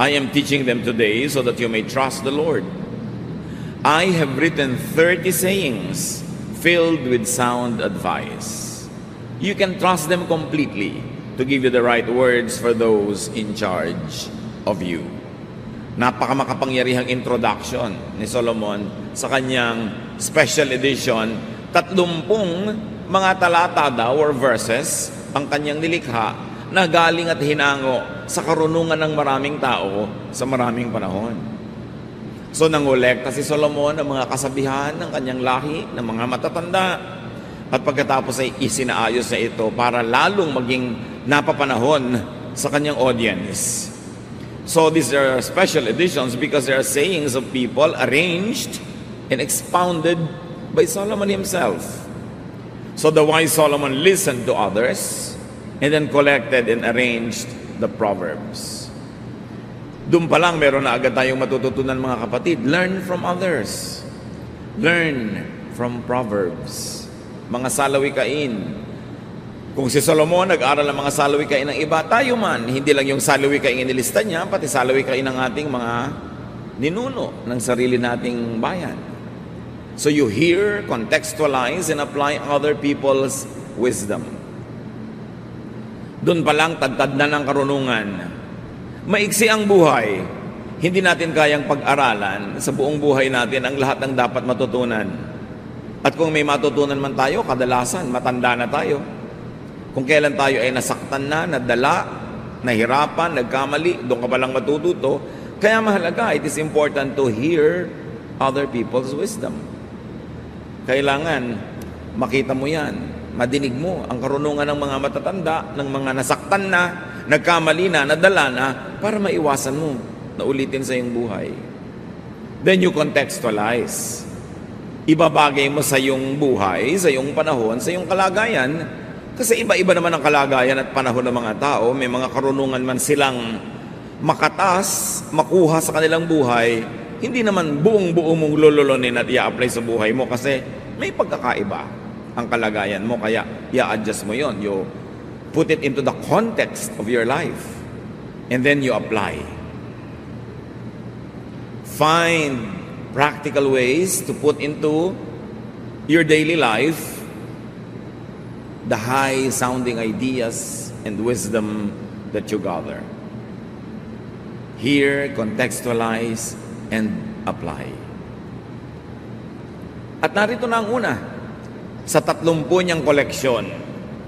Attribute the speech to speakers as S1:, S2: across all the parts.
S1: I am teaching them today so that you may trust the Lord. I have written 30 sayings filled with sound advice. You can trust them completely to give you the right words for those in charge of you. Napakamakapangyarihang introduction ni Solomon sa kanyang special edition. 30 mga talata daw or verses ang kanyang nilikha na galing at hinango sa karunungan ng maraming tao sa maraming panahon. So nangolekta si Solomon ng mga kasabihan ng kanyang lahi, ng mga matatanda, at pagkatapos ay isinaayos na ito para lalong maging napapanahon sa kanyang audience. So these are special editions because they are sayings of people arranged and expounded by Solomon himself. So the wise Solomon listened to others and then collected and arranged the Proverbs. Doon pa lang meron na agad tayong matututunan mga kapatid. Learn from others. Learn from Proverbs. Mga salawikain. Kung si Solomon nag-aral ng mga salawikain ng iba, tayo man, hindi lang yung salawikain inilista niya, pati salawikain ng ating mga ninuno ng sarili nating bayan. So you hear, contextualize, and apply other people's wisdom. Doon pa lang, tagtad na ng karunungan. Maiksi ang buhay. Hindi natin kayang pag-aralan sa buong buhay natin ang lahat ng dapat matutunan. At kung may matutunan man tayo, kadalasan, matanda na tayo. Kung kailan tayo ay nasaktan na, nadala, nahirapan, nagkamali, doon ka palang matututo. Kaya mahalaga, it is important to hear other people's wisdom. Kailangan makita mo yan, madinig mo ang karunungan ng mga matatanda, ng mga nasaktan na, nagkamali na, nadala na, para maiwasan mo na ulitin sa iyong buhay. Then you contextualize. Ibabagay mo sa iyong buhay, sa iyong panahon, sa iyong kalagayan. Kasi iba-iba naman ang kalagayan at panahon ng mga tao. May mga karunungan man silang makatas, makuha sa kanilang buhay. Hindi naman buong-buo mong lululonin at i-apply sa buhay mo kasi may pagkakaiba ang kalagayan mo. Kaya i-adjust mo yon. You put it into the context of your life and then you apply. Find practical ways to put into your daily life the high-sounding ideas and wisdom that you gather. Hear, contextualize, and apply. At narito na ang una, sa 30 niyang koleksyon.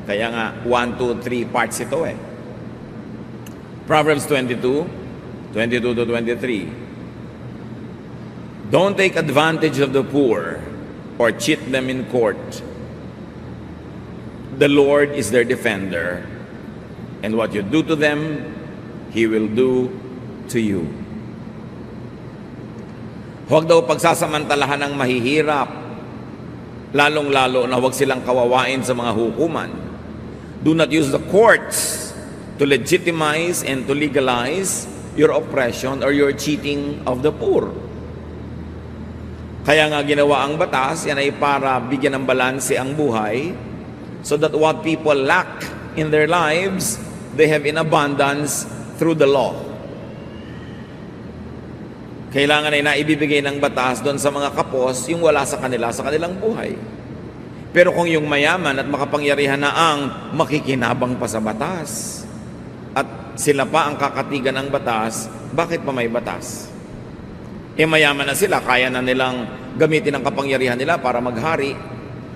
S1: Kaya nga, 1, 2, 3 parts ito eh. Proverbs 22, 22 to 23. Don't take advantage of the poor or cheat them in court. The Lord is their defender, and what you do to them, He will do to you. Huwag daw pagsasamantalahan ng mahihirap, lalong-lalo na huwag silang kawawain sa mga hukuman. Do not use the courts to legitimize and to legalize your oppression or your cheating of the poor. Kaya nga ginawa ang batas, yan ay para bigyan ng balanse ang buhay, so that what people lack in their lives, they have in abundance through the law. Kailangan ay naibibigay ng batas doon sa mga kapos yung wala sa kanila sa kanilang buhay. Pero kung yung mayaman at makapangyarihan na ang makikinabang pa sa batas, at sila pa ang kakatigan ng batas, bakit pa may batas? Mayaman na sila, kaya na nilang gamitin ang kapangyarihan nila para maghari.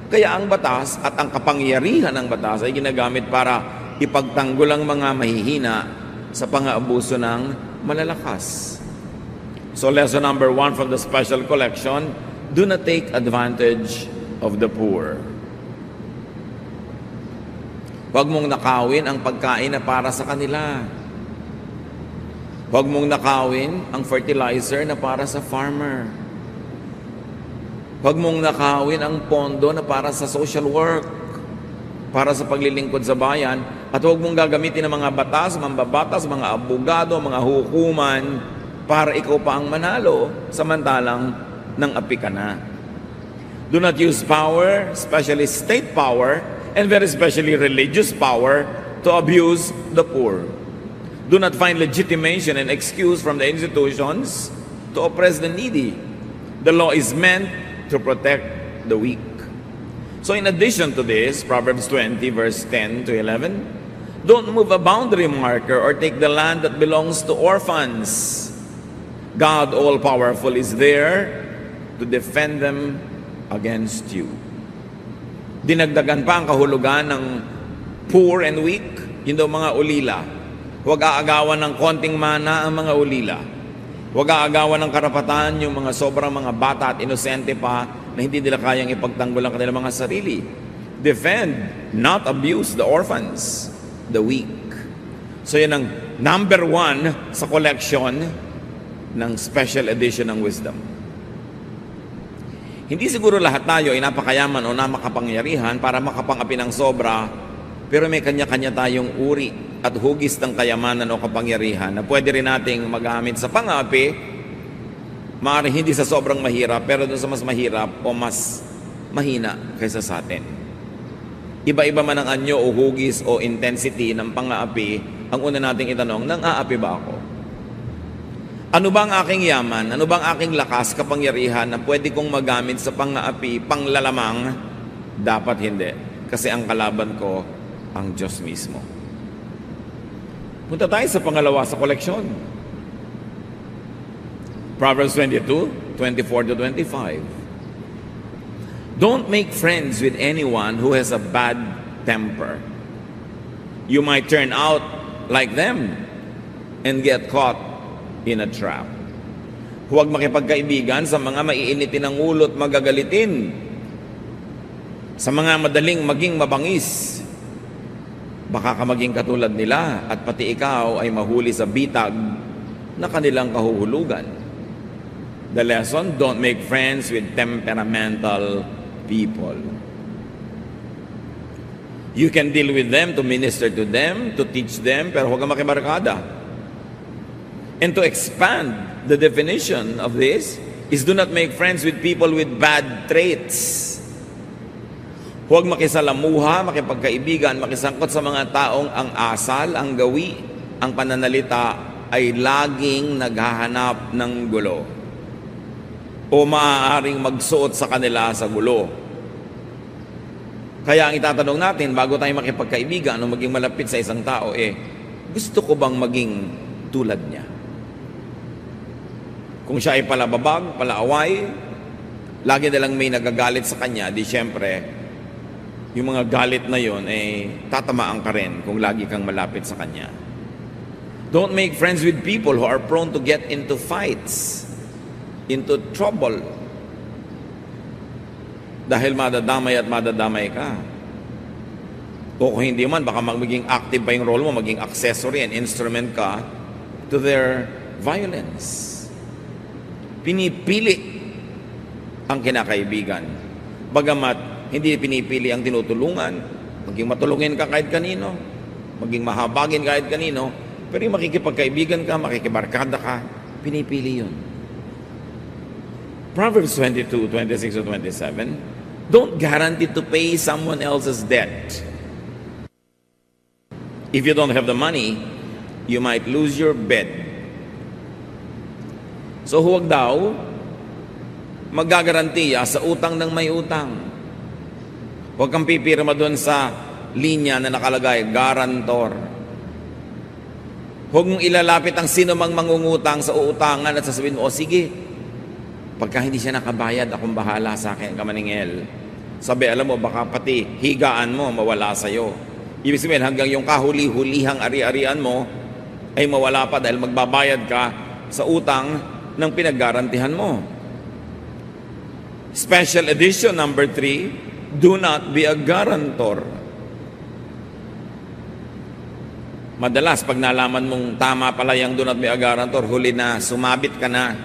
S1: Kaya ang batas at ang kapangyarihan ng batas ay ginagamit para ipagtanggol ang mga mahihina sa pang-aabuso ng malalakas. So lesson number 1 from the special collection, do not take advantage of the poor. Huwag mong nakawin ang pagkain na para sa kanila. Huwag mong nakawin ang fertilizer na para sa farmer. Huwag mong nakawin ang pondo na para sa social work, para sa paglilingkod sa bayan, at huwag mong gagamitin ng mga batas, mambabatas, mga abogado, mga hukuman, para ikaw pa ang manalo, samantalang nang api ka na. Do not use power, especially state power, and very especially religious power, to abuse the poor. Do not find legitimation and excuse from the institutions to oppress the needy. The law is meant to protect the weak. So in addition to this, Proverbs 20 verse 10 to 11, don't move a boundary marker or take the land that belongs to orphans. God all-powerful is there to defend them against you. Dinagdagan pa ang kahulugan ng poor and weak, yun daw mga ulila. Huwag aagawan ng konting mana ang mga ulila. Huwag aagawan ng karapatan yung mga sobrang mga bata at inosente pa na hindi nila kayang ipagtanggol ang kanilang mga sarili. Defend, not abuse the orphans, the weak. So yan ang number 1 sa collection ng special edition ng wisdom. Hindi siguro lahat tayo ay napakayaman o namakapangyarihan para makapangapi ng sobra, pero may kanya-kanya tayong uri at hugis ng kayamanan o kapangyarihan na pwede rin nating magamit sa pangapi, maaari hindi sa sobrang mahirap, pero doon sa mas mahirap o mas mahina kaysa sa atin. Iba-iba man ang anyo o hugis o intensity ng pang-aapi, ang una nating itanong, nang-aapi ba ako? Ano ba ang aking yaman? Ano ba ang aking lakas, kapangyarihan na pwede kong magamit sa pang-aapi, panglalamang? Dapat hindi. Kasi ang kalaban ko, ang Diyos mismo. Punta tayo sa pangalawa sa koleksyon. Proverbs 22, 24 to 25. Don't make friends with anyone who has a bad temper. You might turn out like them and get caught in a trap. Huwag makipagkaibigan sa mga maiinitin ng ulo at magagalitin, sa mga madaling maging mabangis. Baka ka maging katulad nila at pati ikaw ay mahuli sa bitag na kanilang kahuhulugan. The lesson, don't make friends with temperamental people. You can deal with them, to minister to them, to teach them, pero huwag kang makibarkada. And to expand the definition of this is do not make friends with people with bad traits. Huwag makisalamuha, makipagkaibigan, makisangkot sa mga taong ang asal, ang gawi, ang pananalita ay laging naghahanap ng gulo o maaaring magsuot sa kanila sa gulo. Kaya ang itatanong natin bago tayo makipagkaibigan o maging malapit sa isang tao, gusto ko bang maging tulad niya? Kung siya ay palababag, palaaway, lagi na lang may nagagalit sa kanya, di syempre, yung mga galit na yon tatamaan ka rin kung lagi kang malapit sa kanya. Don't make friends with people who are prone to get into fights, into trouble. Dahil madadamay at madadamay ka. O kung hindi man, baka magiging active pa yung role mo, maging accessory and instrument ka to their violence. Pinipili ang kinakaibigan. Bagamat hindi pinipili ang tinutulungan, maging matulungin ka kahit kanino, maging mahabagin kahit kanino, pero yung makikipagkaibigan ka, makikibarkada ka, pinipili yun. Proverbs 22, 26 to 27, don't guarantee to pay someone else's debt. If you don't have the money, you might lose your bed. So huwag daw maggagarantiya sa utang ng may utang. Huwag kang pipirma doon sa linya na nakalagay, guarantor. Huwag mong ilalapit ang sino mang mangungutang sa uutangan at sasabihin mo, o sige, pagka hindi siya nakabayad, akong bahala sa akin, kamaningel. Sabi, alam mo, baka pati higaan mo mawala sa'yo. Ibig sabihin, hanggang yung kahuli-hulihang ari-arian mo ay mawala pa dahil magbabayad ka sa utang ng pinaggarantihan mo. Special edition number 3, do not be a guarantor. Madalas, pag nalaman mong tama pala yung do not be a guarantor, huli na, sumabit ka na,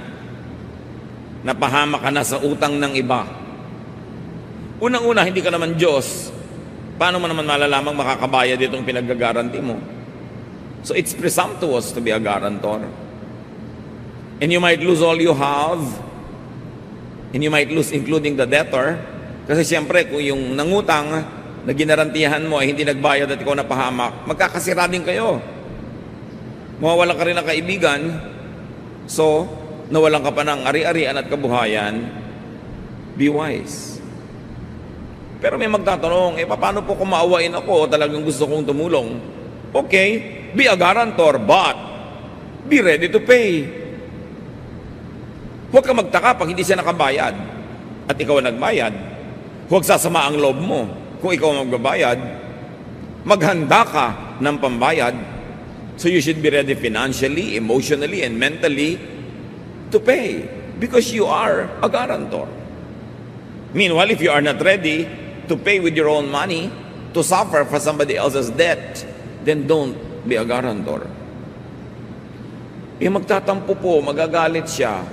S1: napahama ka na sa utang ng iba. Unang-una, hindi ka naman Diyos. Paano mo naman malalamang makakabayad itong pinag-garanti mo? So it's presumptuous to be a guarantor. And you might lose all you have, and you might lose including the debtor. Kasi siyempre, kung yung nangutang na ginarantihan mo ay hindi nagbayad at ikaw napahamak, magkakasira din kayo. Mawawalan ka rin ng kaibigan, so nawalan ka pa ng ari-arian at kabuhayan. Be wise. Pero may magtatanong, paano po kung maawain ako o talagang gusto kong tumulong? Okay, be a guarantor, but be ready to pay. Huwag ka magtaka pag hindi siya nakabayad at ikaw ang nagbayad. Huwag sasama ang loob mo kung ikaw ang magbabayad. Maghanda ka ng pambayad. So you should be ready financially, emotionally, and mentally to pay because you are a guarantor. Meanwhile, if you are not ready to pay with your own money, to suffer for somebody else's debt, then don't be a guarantor. Magtatampo po, magagalit siya.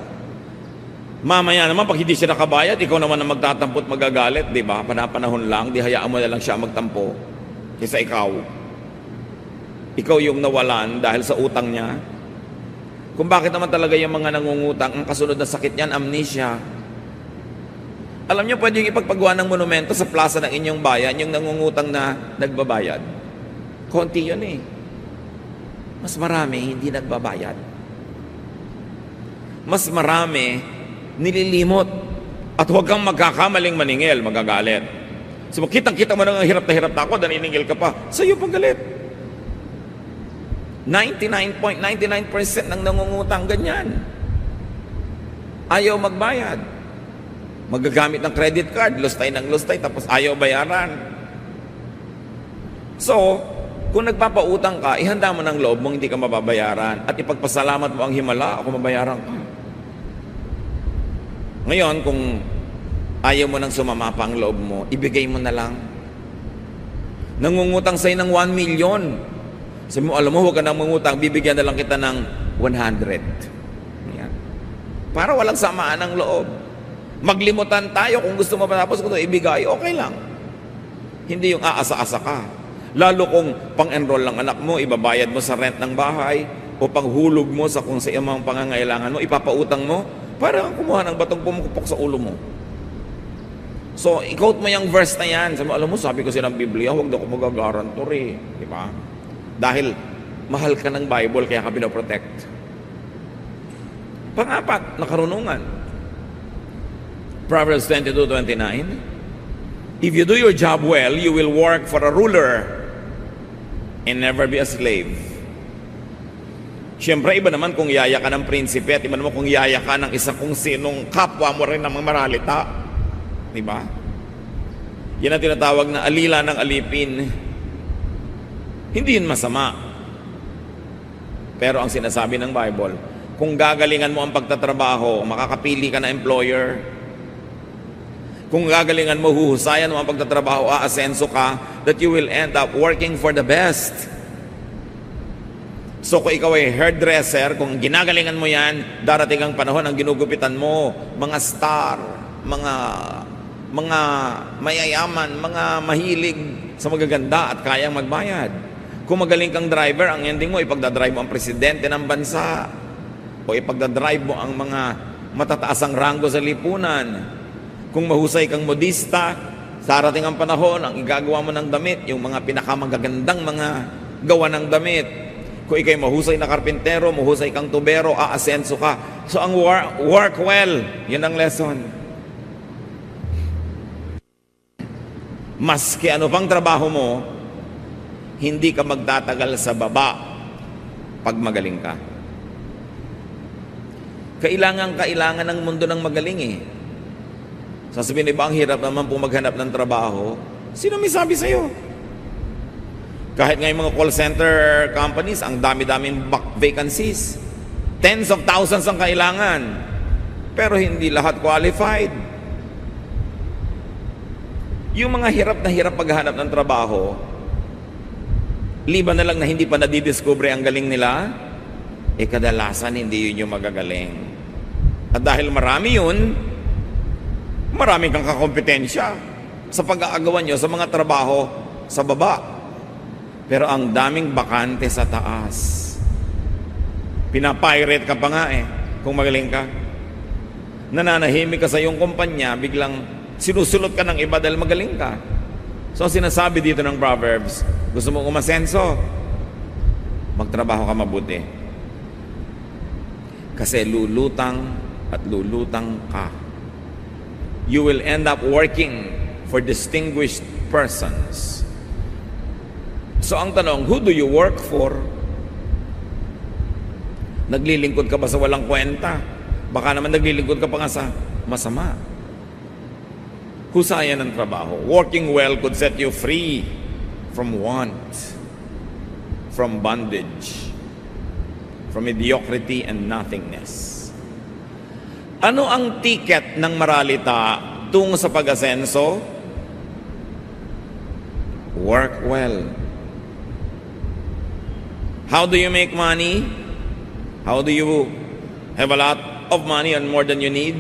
S1: Mamaya naman, pag hindi siya nakabayad, ikaw naman ang magtatampo at magagalit, di ba? Panapanahon lang, di hayaan mo na lang siya magtampo. Kaysa ikaw yung nawalan dahil sa utang niya. Kung bakit naman talaga yung mga nangungutang, ang kasunod na sakit niyan, amnesia. Alam niyo, pwede yung ipagpagawa ng monumento sa plaza ng inyong bayan, yung nangungutang na nagbabayad. Konti yun eh. Mas marami hindi nagbabayad. Mas marami nililimot. At huwag kang magkakamaling maningil, magagalit. So kitang-kita mo na hirap na ako, naniningil ka pa, sa'yo pagalit. 99.99% ng nangungutang ganyan. Ayaw magbayad. Magagamit ng credit card, lustay ng lustay, tapos ayaw bayaran. So, kung nagpapautang ka, ihanda mo ng loob mong hindi ka mababayaran at ipagpasalamat mo ang himala, ako mabayaran ka. Ngayon, kung ayaw mo nang sumama pa ang loob mo, ibigay mo na lang. Nangungutang sa'yo ng 1 million. Sabi mo, alam mo, huwag ka nang mangutang, bibigyan na lang kita ng 100. Yan. Para walang samaan ng loob. Maglimutan tayo kung gusto mo matapos kung ito ibigay, okay lang. Hindi yung aasa-asa ka. Lalo kung pang-enroll lang anak mo, ibabayad mo sa rent ng bahay, o panghulog mo sa kung sa iyong pangangailangan mo, ipapautang mo, para kang kumuha ng batong pumukupok sa ulo mo. So, i-quote mo yung verse na yan. Sabi mo, alam mo, sabi ko silang Biblia, huwag na ako magagarantor eh. Di ba? Dahil mahal ka ng Bible, kaya ka pinoprotect. Pang-apat, nakarunungan. Proverbs 22:29. If you do your job well, you will work for a ruler and never be a slave. Siyempre, iba naman kung yaya ka ng prinsipe at iba naman kung yaya ka ng isang kung sinong kapwa mo rin ng mga maralita. Diba? Yan ang tinatawag na alila ng alipin. Hindi yun masama. Pero ang sinasabi ng Bible, kung gagalingan mo ang pagtatrabaho, makakapili ka na employer. Kung gagalingan mo, huhusayan mo ang pagtatrabaho, aasenso ka, that you will end up working for the best. So kung ikaw ay hairdresser, kung ginagalingan mo yan, darating ang panahon ang ginugupitan mo, mga star, mga mayayaman, mga mahilig sa magaganda at kayang magbayad. Kung magaling kang driver, ang ending mo, ipagdadrive mo ang presidente ng bansa o ipagdadrive mo ang mga matataasang ranggo sa lipunan. Kung mahusay kang modista, darating ang panahon, ang igagawa mo ng damit, yung mga pinakamagagandang mga gawa ng damit. Kung ikay mahusay na karpintero, mahusay kang tubero, aasenso ka. So ang work well, yun ang lesson. Maski ano pang trabaho mo, hindi ka magtatagal sa baba pag magaling ka. Kailangan ng mundo ng magaling eh. Sasabihin, iba ang hirap naman po maghanap ng trabaho. Sino may sabi sa'yo? Kahit nga yung mga call center companies, ang dami-daming vacancies. Tens of thousands ang kailangan. Pero hindi lahat qualified. Yung mga hirap na hirap maghanap ng trabaho, liban na lang na hindi pa nadidiscover ang galing nila, kadalasan hindi yun yung magagaling. At dahil marami yun, marami kang kakompetensya sa pag-aagawan nyo sa mga trabaho sa baba. Pero ang daming bakante sa taas. Pinapirate ka pa nga kung magaling ka. Nananahimik ka sa iyong kumpanya, biglang sinusulot ka ng iba dahil magaling ka. So sinasabi dito ng Proverbs, gusto mo umasenso? magtrabaho ka mabuti. Kasi lulutang at lulutang ka. You will end up working for distinguished persons. So ang tanong, who do you work for? Naglilingkod ka ba sa walang kwenta? Baka naman naglilingkod ka pa nga sa masama. Husaya ng trabaho. Working well could set you free from want, from bondage, from mediocrity and nothingness. Ano ang ticket ng maralita tungo sa pag-asenso? Work well. How do you make money? How do you have a lot of money and more than you need?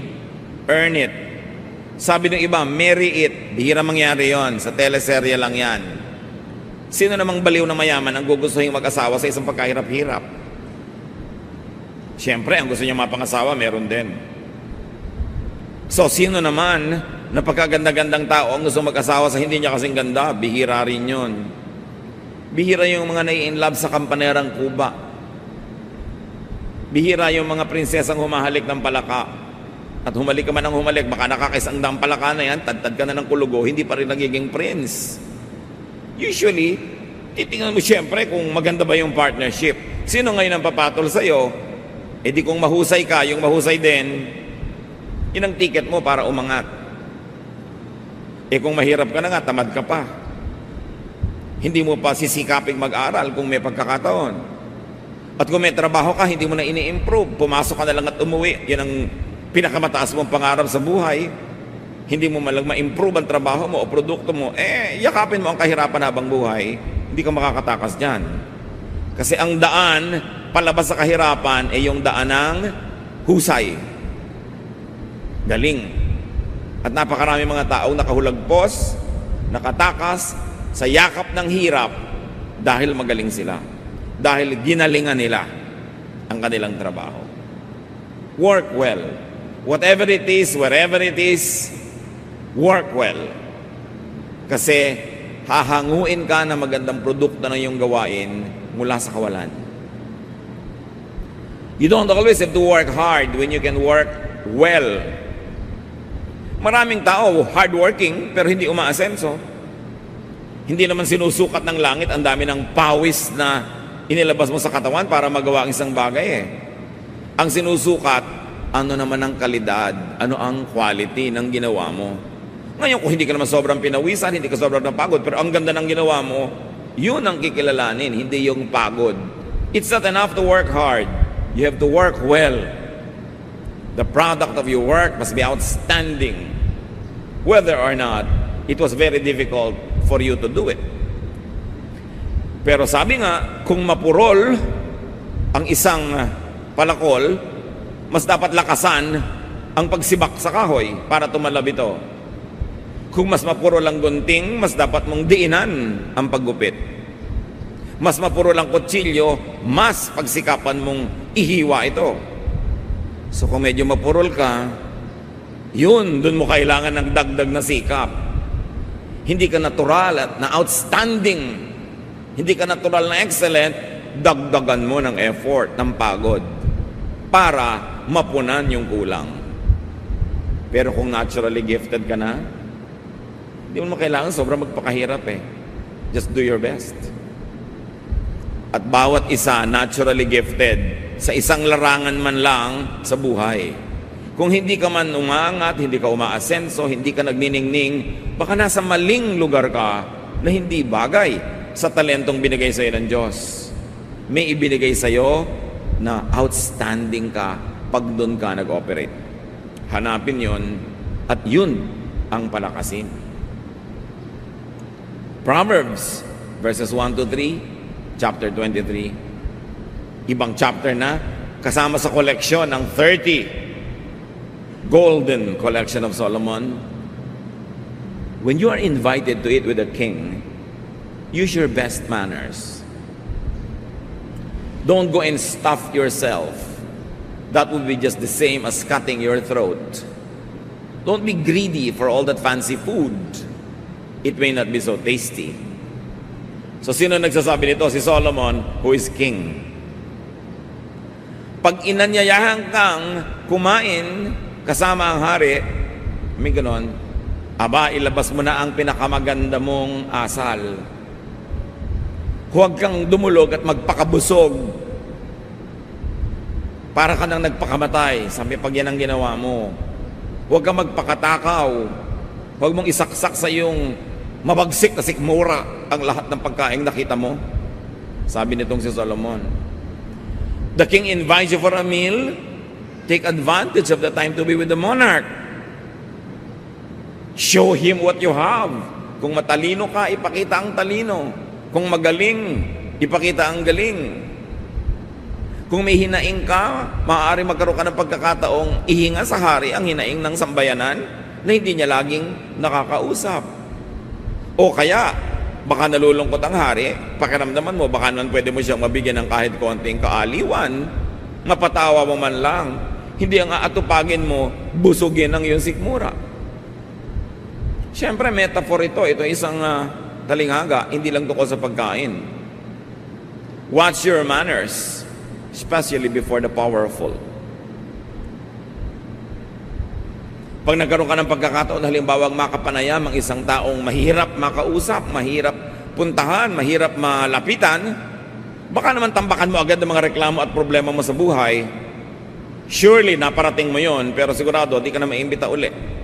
S1: Earn it. Sabi ng iba, marry it. Bihira mangyari yon. Sa teleserye lang yan. Sino namang baliw na mayaman ang gugustuhin mag-asawa sa isang pagkahirap-hirap? Siyempre, ang gusto niya mapangasawa, meron din. So, sino naman na pagkaganda-gandang tao ang gusto mag-asawa sa hindi niya kasing ganda? Bihira rin yun. Bihira yung mga nai-inlove sa kampanerang Kuba. Bihira yung mga prinsesang humahalik ng palaka. At humalik ka man ng humalik, baka nakakisang daang palaka na yan, tad-tad ka na ng kulugo, hindi pa rin nagiging prince. Usually, titingnan mo siyempre kung maganda ba yung partnership. Sino ngayon ang papatol sa'yo? E di kung mahusay ka, yung mahusay din, yun ang ticket mo para umangat. E kung mahirap ka na nga, tamad ka pa. Hindi mo pa sisikaping mag-aral kung may pagkakataon. At kung may trabaho ka, hindi mo na ini-improve. Pumasok ka na lang at umuwi. Yan ang pinakamataas mong pangarap sa buhay. Hindi mo malang ma-improve ang trabaho mo o produkto mo. Yakapin mo ang kahirapan habang buhay. Hindi ka makakatakas dyan. Kasi ang daan, palabas sa kahirapan, yung daan ng husay. Galing. At napakarami mga taong nakahulagpos, nakatakas, sa yakap ng hirap dahil magaling sila. Dahil ginalingan nila ang kanilang trabaho. Work well. Whatever it is, wherever it is, work well. Kasi hahanguin ka na magandang produkto na iyong gawain mula sa kawalan. You don't always have to work hard when you can work well. Maraming tao hardworking pero hindi umaasenso. Hindi naman sinusukat ng langit ang dami ng pawis na inilabas mo sa katawan para magawa ang isang bagay Ang sinusukat, ano naman ang kalidad, ano ang quality ng ginawa mo. Ngayon, kung hindi ka naman sobrang pinawisan, hindi ka sobrang napagod, pero ang ganda ng ginawa mo, yun ang kikilalanin, hindi yung pagod. It's not enough to work hard. You have to work well. The product of your work must be outstanding. Whether or not it was very difficult for you to do it. Pero sabi nga, kung mapurol ang isang palakol, mas dapat lakasan ang pagsibak sa kahoy para tumalab ito. Kung mas mapurol ang gunting, mas dapat mong diinan ang paggupit. Mas mapurol ang kutsilyo, mas pagsikapan mong ihiwa ito. So kung medyo mapurol ka, yun, dun mo kailangan ng dagdag na sikap. Hindi ka natural at na outstanding. Hindi ka natural na excellent, dagdagan mo ng effort, ng pagod para mapunan yung kulang. Pero kung naturally gifted ka na, hindi mo kailangan sobrang magpakahirap Just do your best. At bawat isa naturally gifted sa isang larangan man lang sa buhay. Kung hindi ka man umangat, hindi ka umaasenso, hindi ka nagniningning, baka nasa maling lugar ka na hindi bagay sa talentong binigay sa iyo ng Diyos. May ibinigay sa iyo na outstanding ka pag doon ka nag-operate. Hanapin yon at yun ang palakasin. Proverbs verses 1 to 3, chapter 23. Ibang chapter na, kasama sa koleksyon ng 30 golden collection of Solomon. When you are invited to eat with a king, use your best manners. Don't go and stuff yourself. That would be just the same as cutting your throat. Don't be greedy for all that fancy food. It may not be so tasty. So sino nagsasabi nito? Si Solomon, who is king. Pag inanyayahan kang kumain kasama ang hari, may ganon, aba, ilabas mo na ang pinakamaganda mong asal. Huwag kang dumulog at magpakabusog para ka nang nagpakamatay. Sabi, pag yan ang ginawa mo. Huwag kang magpakatakaw. Huwag mong isaksak sa iyong mabagsik na sikmura ang lahat ng pagkain nakita mo. Sabi nitong si Solomon. The king invites you for a meal. Take advantage of the time to be with the monarch. Show him what you have. Kung matalino ka, ipakita ang talino. Kung magaling, ipakita ang galing. Kung may hinaing ka, maaari magkaroon ka ng pagkakataong ihinga sa hari ang hinaing ng sambayanan na hindi niya laging nakakausap. O kaya, baka nalulungkot ang hari, pakiramdaman mo, baka naman pwede mo siyang mabigyan ng kahit konting kaaliwan, mapatawa mo man lang, hindi ang aatupagin mo, busugin ang iyong sikmura. Siyempre, metaphor ito. Ito isang talinghaga, hindi lang tungkol sa pagkain. Watch your manners, especially before the powerful. Pag nagkaroon ka ng pagkakataon, halimbawa makapanayam ang isang taong mahirap makausap, mahirap puntahan, mahirap malapitan, baka naman tambakan mo agad ang mga reklamo at problema mo sa buhay. Surely, naparating mo yon, pero sigurado, di ka na maimbita uli.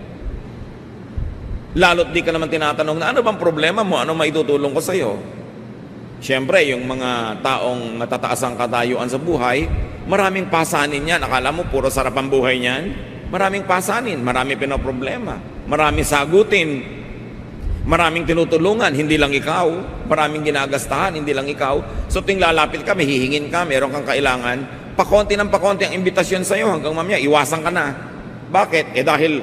S1: Lalo't di ka naman tinatanong na ano bang problema mo, ano maitutulong ko sa iyo. Siyempre, yung mga taong natataas ang katayuan sa buhay, maraming pasanin yan. Akala mo, puro sarap ang buhay niyan? Maraming pasanin, maraming pinoproblema, maraming sagutin, maraming tinutulungan, hindi lang ikaw, maraming ginagastahan, hindi lang ikaw. So ting lalapit ka, may hihingin ka, meron kang kailangan, pakonti ng pakonti ang imbitasyon sa iyo hanggang mamaya, iwasan ka na. Bakit? Dahil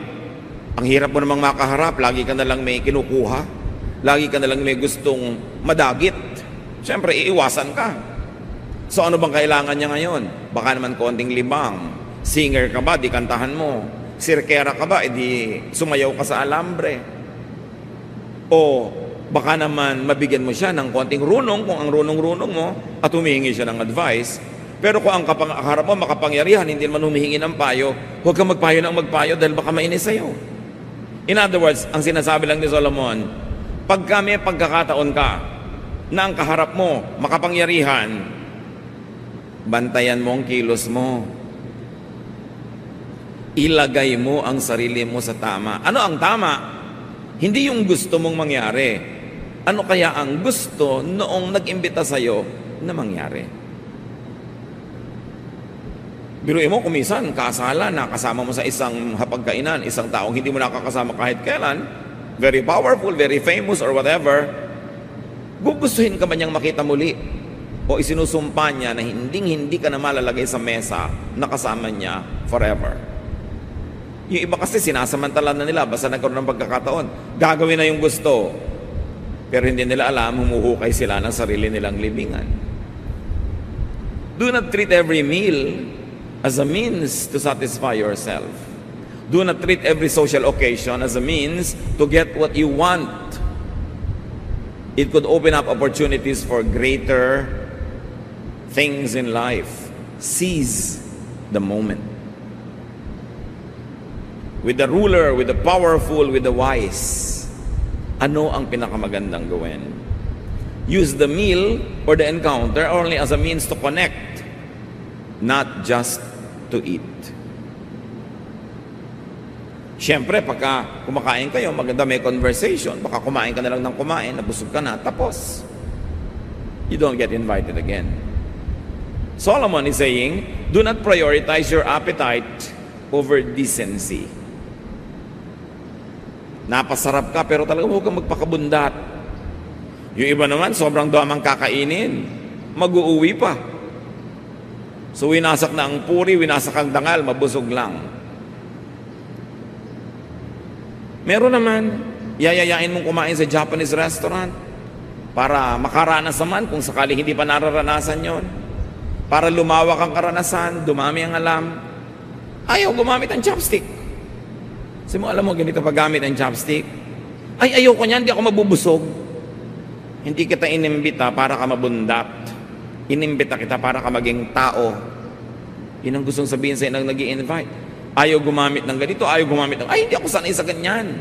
S1: ang hirap mo namang makaharap, lagi ka na lang may kinukuha, lagi ka na lang may gustong madagit. Siyempre, iiwasan ka. So ano bang kailangan niya ngayon? Baka naman konting libang. Singer ka ba? Di kantahan mo. Sirkera ka ba? Di sumayaw ka sa alambre. O baka naman mabigyan mo siya ng konting runong kung ang runong-runong mo at humihingi siya ng advice. Pero kung ang kapangarap mo makapangyarihan, hindi naman humihingi ng payo, huwag kang magpayo ng magpayo dahil baka mainis sa'yo. In other words, ang sinasabi lang ni Solomon, pag may pagkakataon ka na ang kaharap mo makapangyarihan, bantayan mo ang kilos mo. Ilagay mo ang sarili mo sa tama. Ano ang tama? Hindi yung gusto mong mangyari. Ano kaya ang gusto noong nag-imbita sa'yo na mangyari? Biruin mo, kumisan, kasala na kasama mo sa isang hapagkainan, isang taong hindi mo nakakasama kahit kailan, very powerful, very famous, or whatever, gugustuhin ka ba niyang makita muli? O isinusumpa niya na hindi ka na malalagay sa mesa na kasama niya forever? Yung iba kasi sinasamantala na nila, basta nagkaroon ng pagkakataon, gagawin na yung gusto. Pero hindi nila alam, humuhukay sila ng sarili nilang libingan. Do not treat every meal as a means to satisfy yourself. Do not treat every social occasion as a means to get what you want. It could open up opportunities for greater things in life. Seize the moment. With the ruler, with the powerful, with the wise, ano ang pinakamagandang gawin? Use the meal or the encounter only as a means to connect, not just to eat. Siyempre, pagka kumakain kayo, maganda may conversation. Baka kumain ka na lang ng kumain, nabusog ka na, tapos. You don't get invited again. Solomon is saying, do not prioritize your appetite over decency. Napasarap ka, pero talaga huwag kang magpakabundat. Yung iba naman, sobrang damang kakainin, mag-uuwi pa. So winasak na ang puri, winasak ang dangal, mabusog lang. Meron naman, yayayain mong kumain sa Japanese restaurant para makaranas naman kung sakali hindi pa nararanasan yon. Para lumawak ang karanasan, dumami ang alam. Ayaw gumamit ang chopstick. Kasi mo, alam mo, ganito paggamit ang chopstick. Ay, ayaw ko niyan, hindi ako mabubusog. Hindi kita inimbita para ka mabundat. Inimbita kita para ka maging tao. Yun ang gustong sabihin sa'yo nang nag-i-invite. Ayaw gumamit ng ganito, ayaw gumamit ng, ay, hindi ako sanay sa ganyan.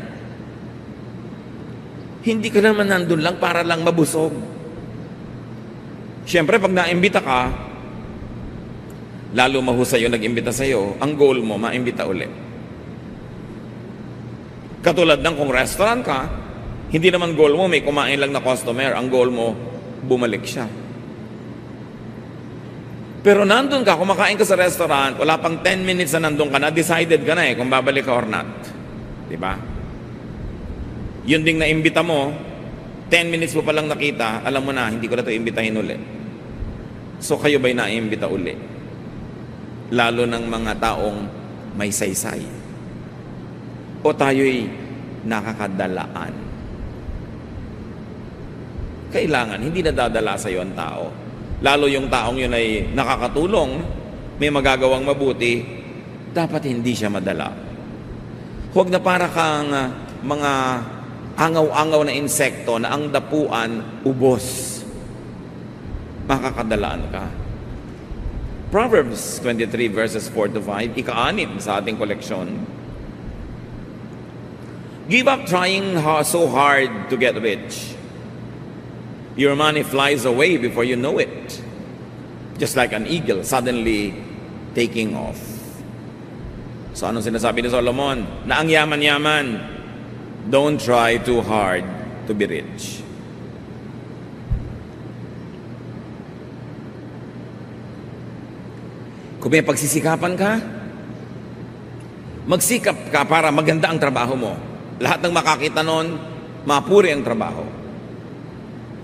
S1: Hindi ka naman nandun lang para lang mabusog. Siyempre, pag naimbita ka, lalo mahusay yung nag-imbita sa'yo, ang goal mo, maimbita ulit. Katulad ng kung restaurant ka, hindi naman goal mo, may kumain lang na customer, ang goal mo, bumalik siya. Pero nandun ka, kumakain ka sa restaurant, wala pang 10 minutes na nandun ka na, decided ka na kung babalik ka or not. Diba? Yun ding naimbita mo, 10 minutes mo palang nakita, alam mo na, hindi ko na ito imbitahin uli. So kayo ba'y naimbita uli? Lalo ng mga taong may saysay. O tayo'y nakakadalaan. Kailangan, hindi nadadala sa iyo ang tao. Lalo yung taong yun ay nakakatulong, may magagawang mabuti, dapat hindi siya madala. Huwag na para kang mga angaw-angaw na insekto na ang dapuan, ubos. Makakadalaan ka. Proverbs 23 verses 4 to 5, ika-6 sa ating koleksyon. Give up trying so hard to get rich. Your money flies away before you know it. Just like an eagle suddenly taking off. So anong sinasabi ni Solomon? Na ang yaman-yaman, don't try too hard to be rich. Kung may pagsisikapan ka, magsikap ka para maganda ang trabaho mo. Lahat ng makakita nun, mapuri ang trabaho.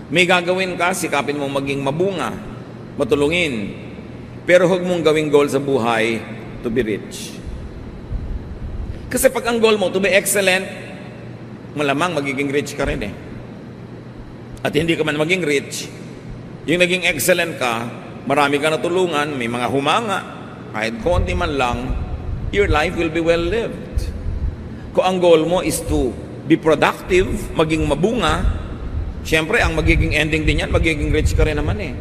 S1: May gagawin ka, sikapin mong maging mabunga, matulungin. Pero huwag mong gawing goal sa buhay to be rich. Kasi pag ang goal mo to be excellent, malamang magiging rich ka rin eh. At hindi ka man maging rich, yung naging excellent ka, marami ka natulungan, may mga humanga, kahit konti man lang, your life will be well lived. Kung ang goal mo is to be productive, maging mabunga, siyempre, ang magiging ending din yan, magiging rich ka rin naman eh.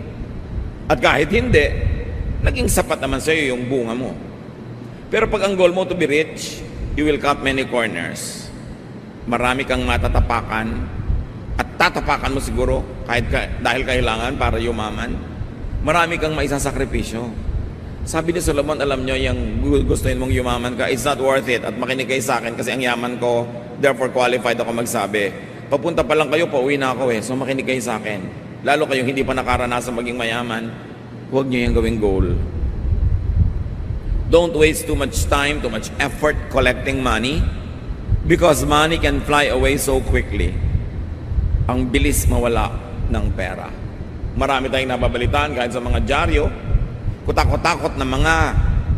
S1: At kahit hindi, naging sapat naman sa'yo yung bunga mo. Pero pag ang goal mo to be rich, you will cut many corners. Marami kang matatapakan, at tatapakan mo siguro, dahil kailangan para yumaman. Marami kang maisasakripisyo. Sabi ni Solomon, alam nyo, yung gustuin mong yumaman ka, it's not worth it. At makinig kayo sa akin kasi ang yaman ko, therefore qualified ako magsabi. Papunta pa lang kayo, pauwi na ako eh. So makinig kayo sa akin. Lalo kayong hindi pa nakaranasan maging mayaman, huwag nyo yung gawing goal. Don't waste too much time, too much effort collecting money because money can fly away so quickly. Ang bilis mawala ng pera. Marami tayong nababalitaan kahit sa mga dyaryo, kutakot-takot na mga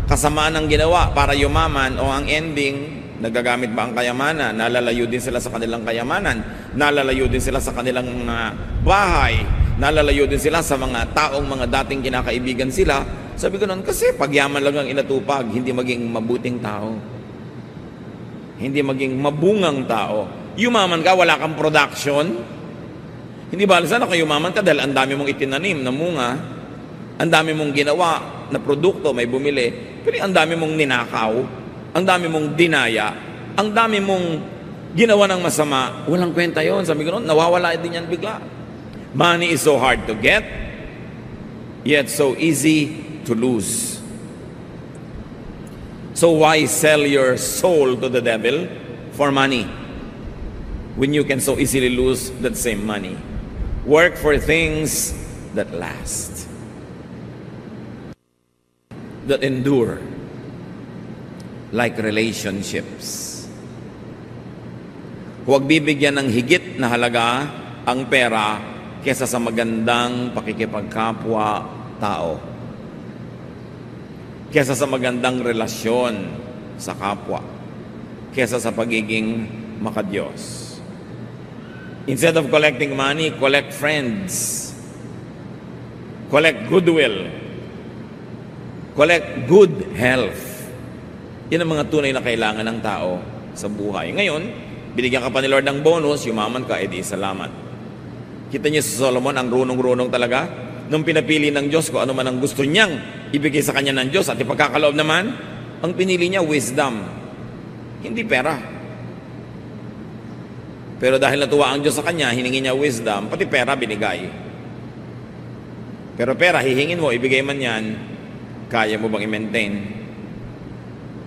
S1: kasamaan ng ginawa para yumaman o ang ending, nagagamit ba ang kayamanan? Nalalayo din sila sa kanilang kayamanan. Nalalayo din sila sa kanilang bahay. Nalalayo din sila sa mga taong mga dating kinakaibigan sila. Sabi ko noon, kasi pagyaman lang ang inatupag, hindi maging mabuting tao. Hindi maging mabungang tao. Yumaman ka, wala kang production. Hindi ba, sana ka yumaman ka dahil ang dami mong itinanim na munga, ang dami mong ginawa na produkto, may bumili, pero ang dami mong ninakaw, ang dami mong dinaya, ang dami mong ginawa ng masama, walang kwenta yon. Sabi ko noon, nawawala din yan bigla. Money is so hard to get, yet so easy to lose. So why sell your soul to the devil for money when you can so easily lose that same money? Work for things that last, that endure, like relationships. Huwag bibigyan ng higit na halaga ang pera kesa sa magandang pakikipagkapwa tao, kesa sa magandang relasyon sa kapwa, kesa sa pagiging makadiyos. Instead of collecting money, collect friends, collect goodwill, collect good health. Yan ang mga tunay na kailangan ng tao sa buhay. Ngayon, binigyan ka pa ni Lord ng bonus, yumaman ka, edi salamat. Kita niyo si Solomon, ang runong-runong talaga. Nung pinapili ng Diyos kung ano man ang gusto niyang ibigay sa kanya ng Diyos at ipagkakaloob naman, ang pinili niya, wisdom. Hindi pera. Pero dahil natuwa ang Diyos sa kanya, hiningi niya wisdom, pati pera binigay. Pero pera, hihingin mo, ibigay man yan, kaya mo bang i-maintain?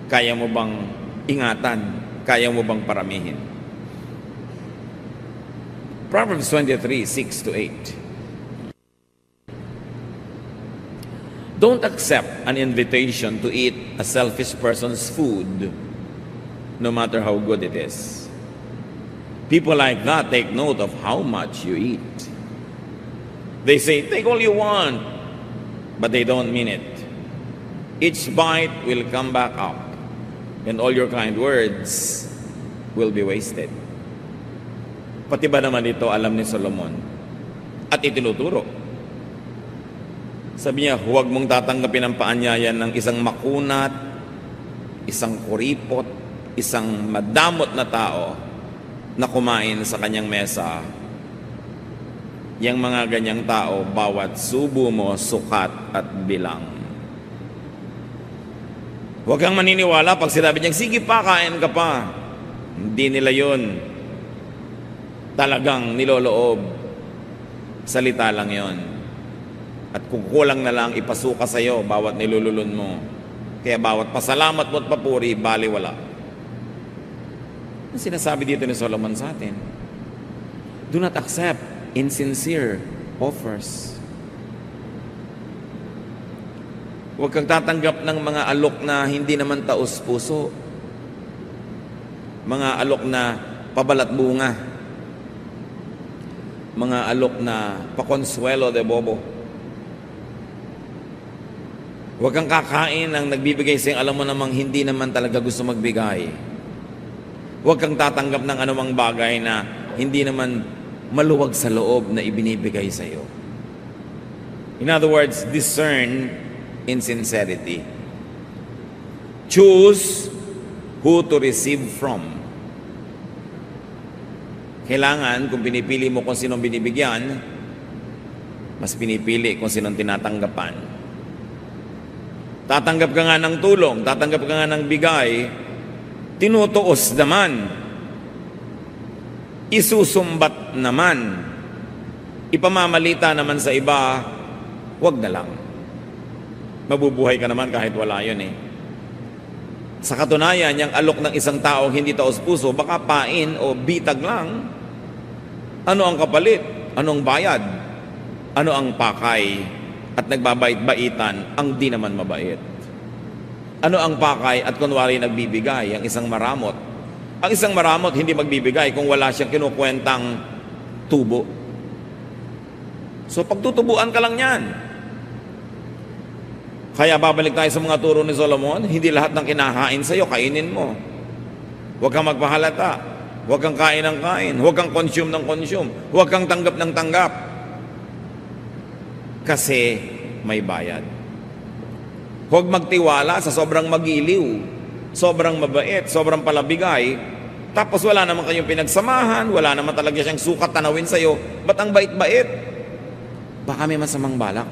S1: Kaya mo bang ingatan? Kaya mo bang paramihin? Proverbs 23:6-8. Don't accept an invitation to eat a selfish person's food, no matter how good it is. People like that take note of how much you eat. They say, take all you want, but they don't mean it. Each bite will come back up, and all your kind words will be wasted. Pati ba naman ito alam ni Solomon? At itinuturo. Sabi niya, huwag mong tatanggapin ang paanyayan ng isang makunat, isang kuripot, isang madamot na tao na kumain sa kanyang mesa. Yang mga ganyang tao, bawat subo mo, sukat at bilang. Huwag kang maniniwala pag sinabi niya, sige pa, kain ka pa. Hindi nila yun. Talagang niloloob. Salita lang yon. At kung kulang na lang, ipasuka sa iyo bawat nilululun mo. Kaya bawat pasalamat mo at papuri, baliwala. Ang sinasabi dito ni Solomon sa atin, do not accept insincere offers. Huwag kang tatanggap ng mga alok na hindi naman taos puso. Mga alok na pabalat bunga. Mga alok na pakonsuelo de bobo. Huwag kang kakain ng nagbibigay sa'yo, alam mo namang hindi naman talaga gusto magbigay. Huwag kang tatanggap ng anumang bagay na hindi naman maluwag sa loob na ibinibigay sa'yo. In other words, discern insincerity. Choose who to receive from. Kailangan, kung pinipili mo kung sinong binibigyan, mas pinipili kung sinong tinatanggapan. Tatanggap ka nga ng tulong, tatanggap ka nga ng bigay, tinutuos naman, isusumbat naman, ipamamalita naman sa iba, wag na lang. Mabubuhay ka naman kahit wala yun eh. Sa katunayan, yung alok ng isang taong hindi taos puso, baka pain o bitag lang. Ano ang kapalit? Anong bayad? Ano ang pakay? At nagbabait-baitan ang di naman mabait. Ano ang pakay at kunwari nagbibigay? Ang isang maramot. Ang isang maramot hindi magbibigay kung wala siyang kinukwentang tubo. So pagtutubuan ka lang yan. Kaya babalik tayo sa mga turo ni Solomon, hindi lahat ng kinakain sa iyo, kainin mo. Huwag kang magpahalata. Huwag kang kain ng kain. Huwag kang consume ng consume. Huwag kang tanggap ng tanggap. Kasi may bayad. Huwag magtiwala sa sobrang magiliw, sobrang mabait, sobrang palabigay, tapos wala naman kayong pinagsamahan, wala naman talaga siyang sukat tanawin sa'yo, ba't ang bait-bait? Baka may masamang balak.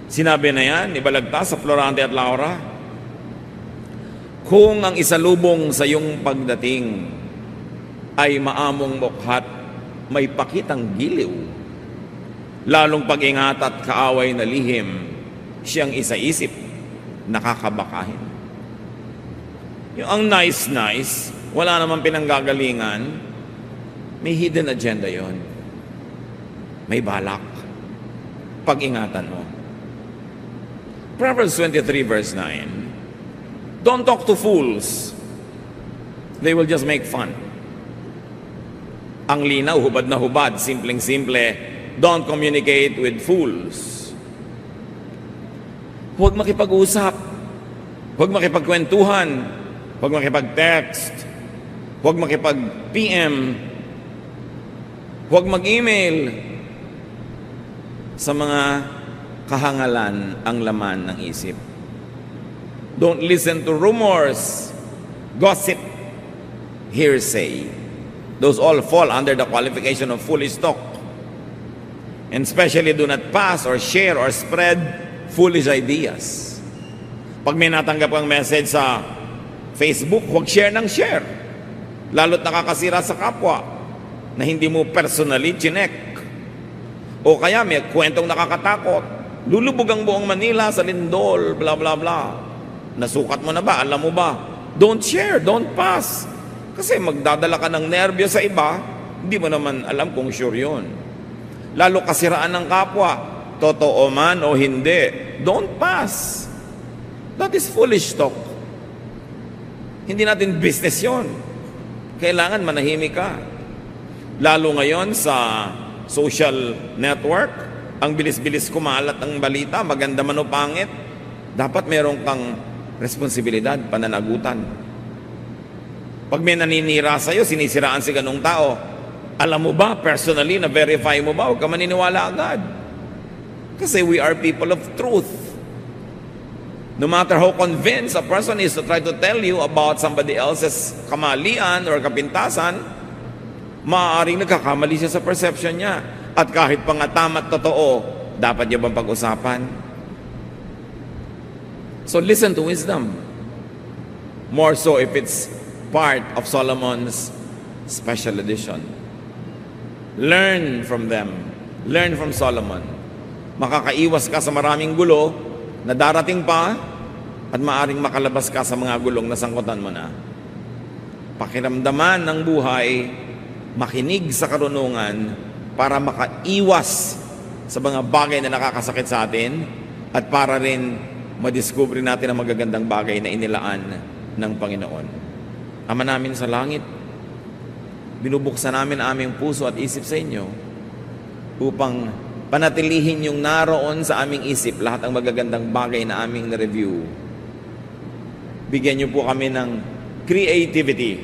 S1: Sinabi na yan, ibalagta sa Florante at Laura, kung ang isalubong sa iyong pagdating ay maamong mukhat, may pakitang giliw, lalong pag-ingat at kaaway na lihim, siyang isaisip, nakakabakahin. Yung ang nice, wala namang pinanggagalingan, may hidden agenda yon. May balak. Pag-ingatan mo. Proverbs 23 verse 9. Don't talk to fools. They will just make fun. Ang linaw, hubad na hubad, simpleng-simple. Don't communicate with fools. Huwag makipag-usap. Huwag makipagkwentuhan. Huwag makipag-text. Huwag makipag-PM. Huwag mag-email. Sa mga kahangalan ang laman ng isip. Don't listen to rumors, gossip, hearsay. Those all fall under the qualification of foolish talk. And especially do not pass or share or spread foolish ideas. Pag may natanggap kang message sa Facebook, huwag share ng share. Lalo't nakakasira sa kapwa na hindi mo personally chinek. O kaya may kwentong nakakatakot. Lulubog ang buong Manila sa lindol, bla bla bla. Nasukat mo na ba? Alam mo ba? Don't share, don't pass. Kasi magdadala ka ng nervyo sa iba, hindi mo naman alam kung sure yun. Lalo kasiraan ng kapwa, totoo man o hindi, don't pass. That is foolish talk. Hindi natin business yon. Kailangan manahimik ka. Lalo ngayon sa social network, ang bilis-bilis kumalat ng balita, maganda man o pangit, dapat meron kang responsibilidad, pananagutan. Pag may naninira sa'yo, sinisiraan si ganung tao, alam mo ba, personally, na-verify mo ba? Huwag ka maniniwala agad. Kasi we are people of truth. No matter how convinced a person is to try to tell you about somebody else's kamalian or kapintasan, maaaring nagkakamali siya sa perception niya. At kahit pa nga tama at totoo, dapat niya bang pag-usapan? So listen to wisdom. More so if it's part of Solomon's special edition. Learn from them. Learn from Solomon. Makakaiwas ka sa maraming gulo na darating pa at maaring makalabas ka sa mga gulong na sangkutan mo na. Pakiramdaman ng buhay, makinig sa karunungan para makaiwas sa mga bagay na nakakasakit sa atin at para rin madiskubre natin ang magagandang bagay na inilaan ng Panginoon. Ama namin sa langit, binubuksan namin aming puso at isip sa inyo upang panatilihin yung naroon sa aming isip lahat ang magagandang bagay na aming na-review. Bigyan niyo po kami ng creativity,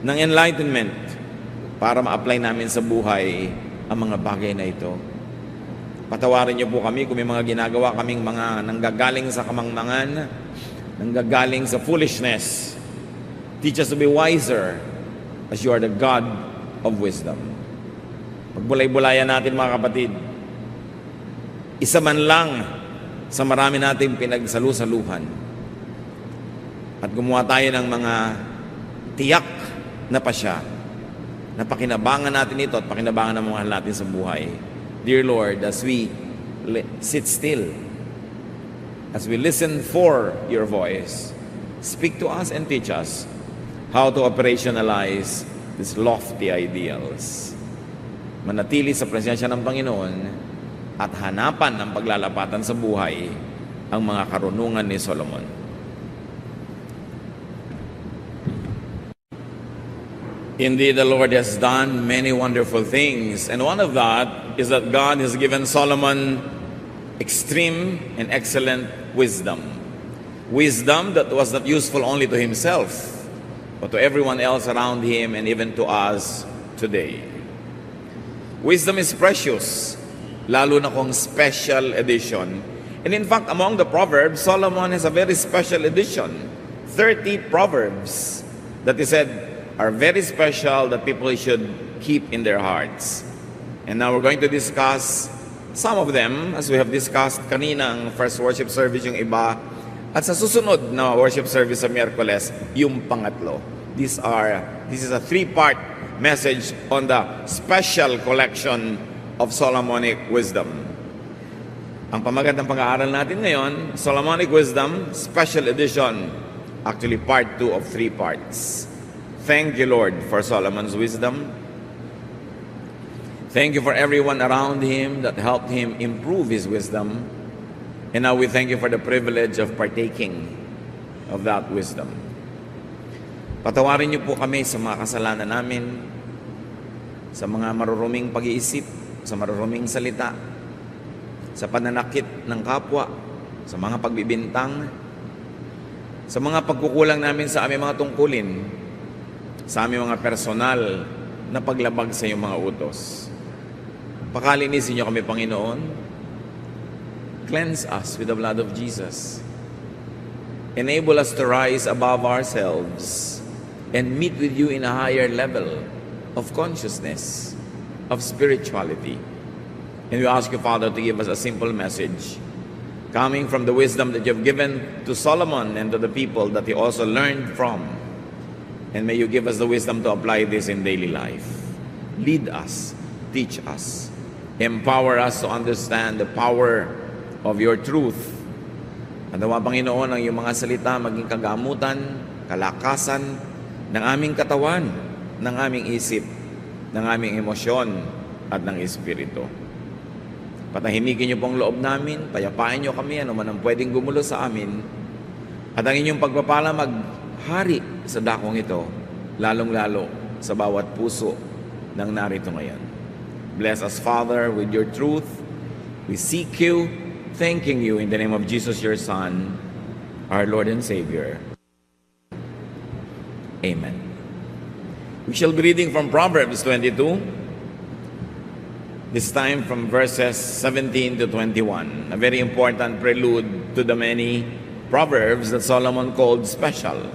S1: ng enlightenment para ma-apply namin sa buhay ang mga bagay na ito. Patawarin niyo po kami kung may mga ginagawa kaming mga nanggagaling sa kamangmangan, nanggagaling sa foolishness. Teach us to be wiser as you are the God of wisdom. Pagbulay-bulayan natin mga kapatid, isa man lang sa marami nating pinagsalu-saluhan at gumawa tayo ng mga tiyak na pasya na pakinabangan natin ito at pakinabangan ng mga natin sa buhay. Dear Lord, as we sit still, as we listen for your voice, speak to us and teach us how to operationalize these lofty ideals. Manatili sa presensya ng Panginoon at hanapan ng paglalapatan sa buhay ang mga karunungan ni Solomon. Indeed, the Lord has done many wonderful things, and one of that is that God has given Solomon extreme and excellent wisdom. Wisdom that was not useful only to himself, but to everyone else around him and even to us today. Wisdom is precious, lalo na kung special edition. And in fact, among the Proverbs, Solomon has a very special edition. 30 Proverbs that he said are very special that people should keep in their hearts. And now we're going to discuss some of them as we have discussed kanina ang first worship service yung iba. At sa susunod na worship service sa Miyerkules, yung pangatlo. This is a 3-part message on the special collection of Solomonic wisdom. Ang pamagat ng pag-aaral natin ngayon, Solomonic Wisdom, Special Edition, actually part 2 of 3 parts. Thank you, Lord, for Solomon's wisdom. Thank you for everyone around him that helped him improve his wisdom. And now we thank you for the privilege of partaking of that wisdom. Patawarin niyo po kami sa mga kasalanan namin, sa mga maruruming pag-iisip, sa maruruming salita, sa pananakit ng kapwa, sa mga pagbibintang, sa mga pagkukulang namin sa aming mga tungkulin, sa aming mga personal na paglabag sa iyong mga utos. Pakalinisin niyo kami, Panginoon. Cleanse us with the blood of Jesus. Enable us to rise above ourselves and meet with you in a higher level of consciousness, of spirituality, And we ask you, Father, to give us a simple message coming from the wisdom that you have given to Solomon and to the people that he also learned from. And may you give us the wisdom to apply this in daily life. Lead us, teach us, empower us to understand the power of your truth. At nawa, Panginoon, ang iyong mga salita maging kagamutan, kalakasan ng aming katawan, ng aming isip, ng aming emosyon at ng espiritu. Patahimikin niyo pong loob namin, payapain niyo kami, ano man ang pwedeng gumulo sa amin, at ang inyong pagpapala maghari sa dakong ito, lalong-lalo sa bawat puso ng narito ngayon. Bless us, Father, with your truth. We seek you, thanking you in the name of Jesus, your Son, our Lord and Savior. Amen. We shall be reading from Proverbs 22. This time from verses 17 to 21, a very important prelude to the many proverbs that Solomon called special.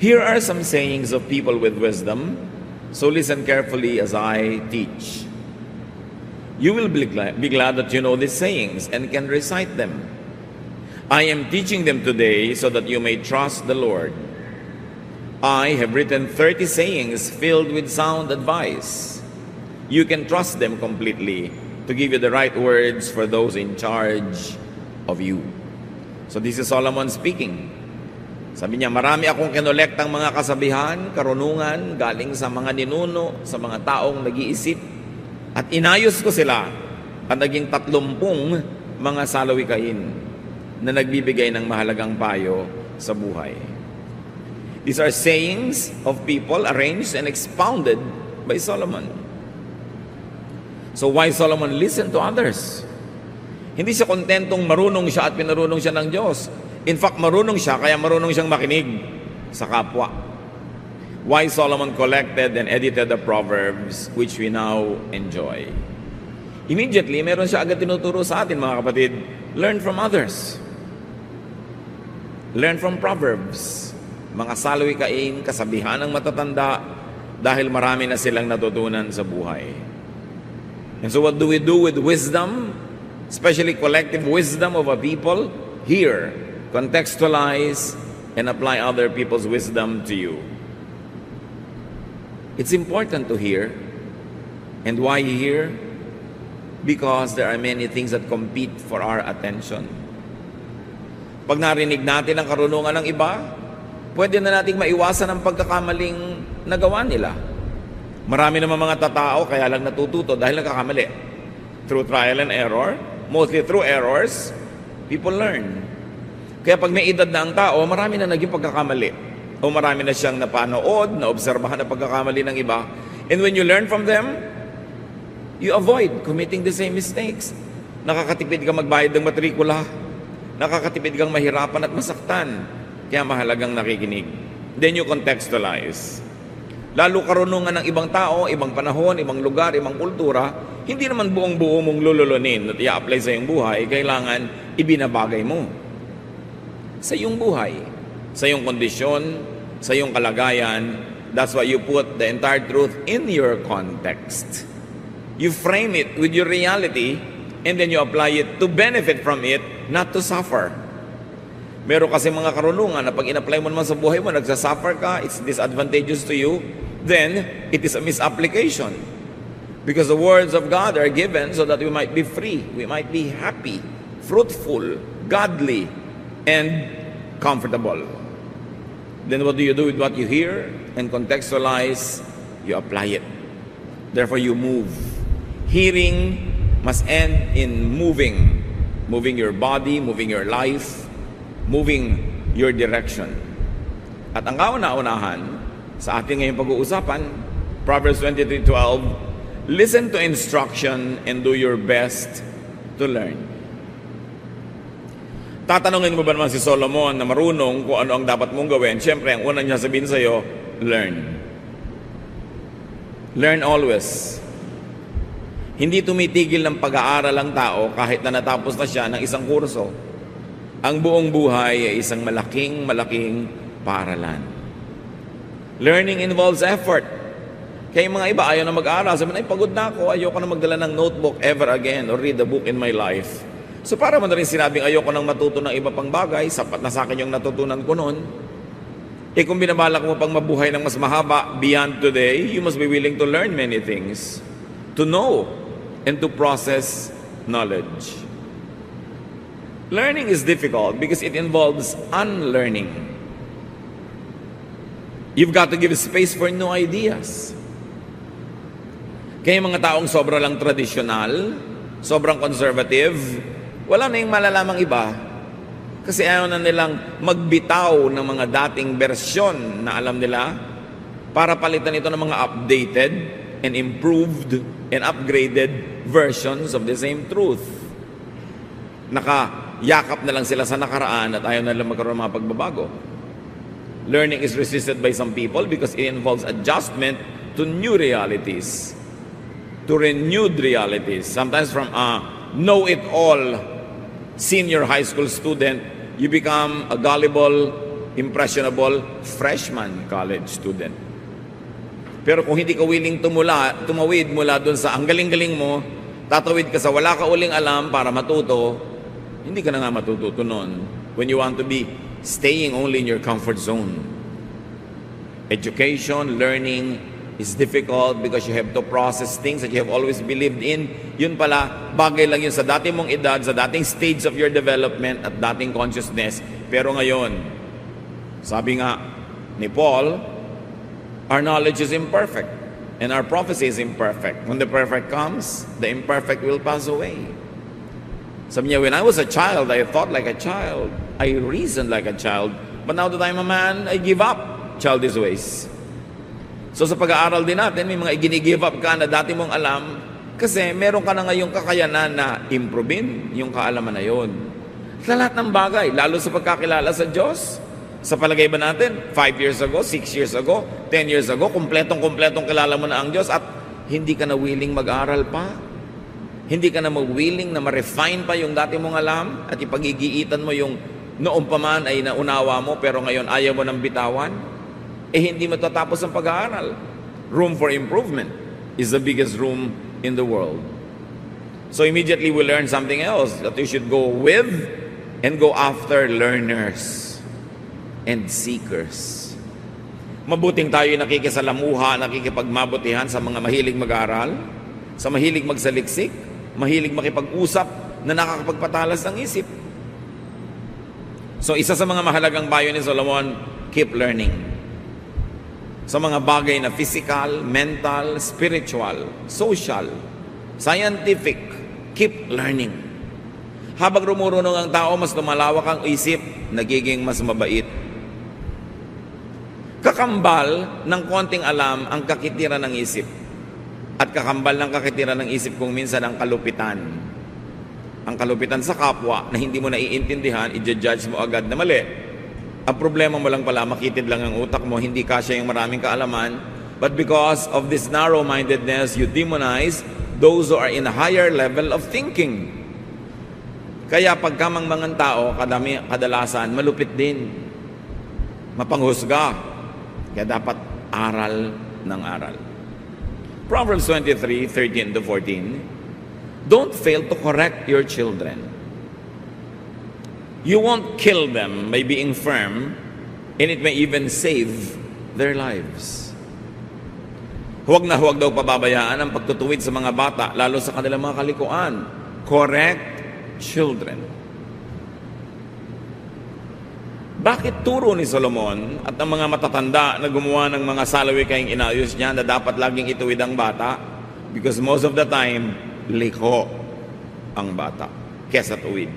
S1: Here are some sayings of people with wisdom, so listen carefully as I teach. You will be glad that you know these sayings and can recite them. I am teaching them today so that you may trust the Lord. I have written 30 sayings filled with sound advice. You can trust them completely to give you the right words for those in charge of you. So this is Solomon speaking. Sabi niya, marami akong kinolektang mga kasabihan, karunungan, galing sa mga ninuno, sa mga taong nag-iisip, at inayos ko sila at naging 30 mga salawikain na nagbibigay ng mahalagang payo sa buhay. These are sayings of people arranged and expounded by Solomon. So why Solomon listened to others? Hindi siya kontentong marunong siya at pinarunong siya ng Diyos. In fact, marunong siya, kaya marunong siyang makinig sa kapwa. Why Solomon collected and edited the Proverbs, which we now enjoy. Immediately, meron siya agad tinuturo sa atin, mga kapatid. Learn from others. Learn from Proverbs. Mga salawikain, kasabihan ng matatanda, dahil marami na silang natutunan sa buhay. And so what do we do with wisdom, especially collective wisdom of a people? Hear, contextualize, and apply other people's wisdom to you. It's important to hear. And why hear? Because there are many things that compete for our attention. Pag narinig natin ang karunungan ng iba, pwede na nating maiwasan ang pagkakamaling nagawa nila. Marami naman mga tatao kaya lang natututo dahil nagkakamali. Through trial and error, mostly through errors, people learn. Kaya pag may edad na ang tao, marami na naging pagkakamali. O marami na siyang napanood, naobserbahan na pagkakamali ng iba. And when you learn from them, you avoid committing the same mistakes. Nakakatipid kang magbayad ng matrikula. Nakakatipid kang mahirapan at masaktan. Kaya mahalagang nakikinig. Then you contextualize. Lalo karunungan ng ibang tao, ibang panahon, ibang lugar, ibang kultura, hindi naman buong-buo mong lululunin at i-apply sa iyong buhay, kailangan ibinabagay mo sa iyong buhay, sa iyong kondisyon, sa iyong kalagayan. That's why you put the entire truth in your context. You frame it with your reality, and then you apply it to benefit from it, not to suffer. Meron kasi mga karunungan na pag in-apply mo naman sa buhay mo, nagsasuffer ka, it's disadvantageous to you, then it is a misapplication. Because the words of God are given so that we might be free, we might be happy, fruitful, godly, and comfortable. Then what do you do with what you hear? And contextualize, you apply it. Therefore you move. Hearing must end in moving. Moving your body, moving your life, moving your direction. At ang kauna-unahan sa ating ngayong pag-uusapan, Proverbs 23:12, listen to instruction and do your best to learn. Tatanungin mo ba naman si Solomon na marunong kung ano ang dapat mong gawin? Siyempre, ang unang niya sabihin sa iyo, learn. Learn always. Hindi tumitigil ng pag-aaral ang tao kahit na natapos na siya ng isang kurso. Ang buong buhay ay isang malaking paaralan. Learning involves effort. Kaya yung mga iba ayaw na mag-aaral. Sabi na, pagod na ako, ayoko na magdala ng notebook ever again or read a book in my life. So para mo na rin sinabing ayoko nang matuto ng iba pang bagay, sapat na sa akin yung natutunan ko noon. Kung binabalak mo pang mabuhay ng mas mahaba beyond today, you must be willing to learn many things, to know and to process knowledge. Learning is difficult because it involves unlearning. You've got to give space for new ideas. Kaya mga taong sobra lang tradisyonal, sobrang conservative, wala na yung malalamang iba. Kasi ayaw na nilang magbitaw ng mga dating bersyon na alam nila para palitan ito ng mga updated and improved and upgraded versions of the same truth. Yakap na lang sila sa nakaraan at ayaw na lang magkaroon ng mga pagbabago. Learning is resisted by some people because it involves adjustment to new realities, to renewed realities. Sometimes from a know-it-all senior high school student, you become a gullible, impressionable freshman college student. Pero kung hindi ka willing tumawid mula dun sa ang galing-galing mo, tatawid ka sa wala ka uling alam para matuto, hindi ka na nga matututo nun when you want to be staying only in your comfort zone. Education, learning is difficult because you have to process things that you have always believed in. Yun pala, bagay lang yun sa dating mong edad, sa dating stage of your development at dating consciousness. Pero ngayon, sabi nga ni Paul, our knowledge is imperfect and our prophecy is imperfect. When the perfect comes, the imperfect will pass away. Sabi niya, when I was a child, I thought like a child. I reasoned like a child. But now that I'm a man, I give up childish ways. So sa pag-aaral din natin, may mga i-give up ka na dati mong alam kasi meron ka na ngayong kakayanan na improvein yung kaalaman na yun. Sa lahat ng bagay, lalo sa pagkakilala sa Diyos. Sa palagay ba natin, 5 years ago, 6 years ago, 10 years ago, kumpletong kilala mo na ang Diyos at hindi ka na willing mag-aral pa? Hindi ka na willing na ma-refine pa yung dati mong alam at ipag-igiitan mo yung noong pa man ay naunawa mo pero ngayon ayaw mo nang bitawan? Hindi matatapos ang pag-aaral. Room for improvement is the biggest room in the world. So immediately we learn something else, that we should go with and go after learners and seekers. Mabuting tayo nakikisalamuha, nakikipagmabutihan sa mga mahilig mag-aaral, sa mahilig magsaliksik, mahilig makipag-usap na nakakapagpatalas ng isip. So isa sa mga mahalagang payo ni Solomon, keep learning. Sa mga bagay na physical, mental, spiritual, social, scientific, keep learning. Habang rumurunong ang tao, mas lumalawak ang isip, nagiging mas mabait. Kakambal ng konting alam ang kakitiran ng isip. At kakambal ng kakitiran ng isip kung minsan ang kalupitan. Ang kalupitan sa kapwa na hindi mo naiintindihan, i-judge mo agad na mali. Ang problema mo lang pala, makitid lang ang utak mo, hindi kasya yung maraming kaalaman. But because of this narrow-mindedness, you demonize those who are in a higher level of thinking. Kaya pagkamangmangang tao, kadalasan, malupit din. Mapanghusga. Kaya dapat aral ng aral. Proverbs 23:13-14. Don't fail to correct your children. You won't kill them by being firm, and it may even save their lives. Huwag na huwag daw pababayaan ang pagtutuwid sa mga bata, lalo sa kanilang mga kalikuan. Correct children. Bakit turo ni Solomon at ang mga matatanda na gumawa ng mga salawikayang inayos niya na dapat laging ituwid ang bata? Because most of the time, liko ang bata kesa tuwid.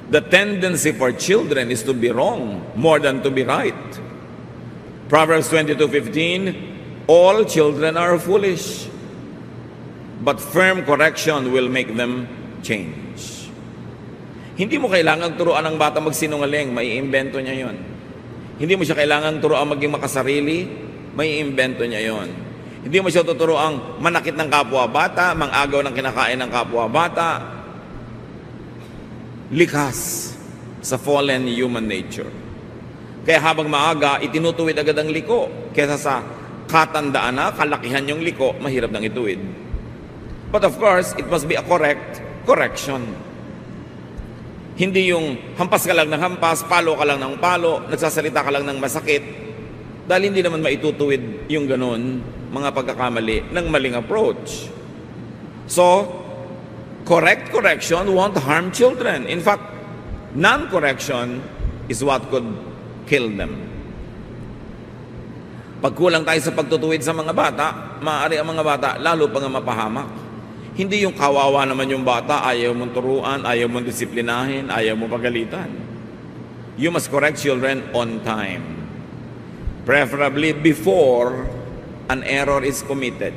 S1: The tendency for children is to be wrong more than to be right. Proverbs 22:15, all children are foolish, but firm correction will make them change. Hindi mo kailangang turuan ang bata magsinungaling, maiimbento niya yon. Hindi mo siya kailangang turuan maging makasarili, maiimbento niya yon. Hindi mo siya tuturuan manakit ng kapwa bata, mangagaw ng kinakain ng kapwa bata. Likas sa fallen human nature. Kaya habang maaga, itinutuwid agad ang liko kesa sa katandaan na, kalakihan yung liko, mahirap nang ituwid. But of course, it must be a correction. Hindi yung hampas ka lang ng hampas, palo ka lang ng palo, nagsasalita ka lang ng masakit, dahil hindi naman maitutuwid yung ganun, mga pagkakamali ng maling approach. So, correction won't harm children. In fact, non-correction is what could kill them. Pag kulang tayo sa pagtutuwid sa mga bata, maaari ang mga bata lalo pa nga mapahamak. Hindi yung kawawa naman yung bata, ayaw mong turuan, ayaw mong disiplinahin, ayaw mong pagalitan. You must correct children on time. Preferably before an error is committed.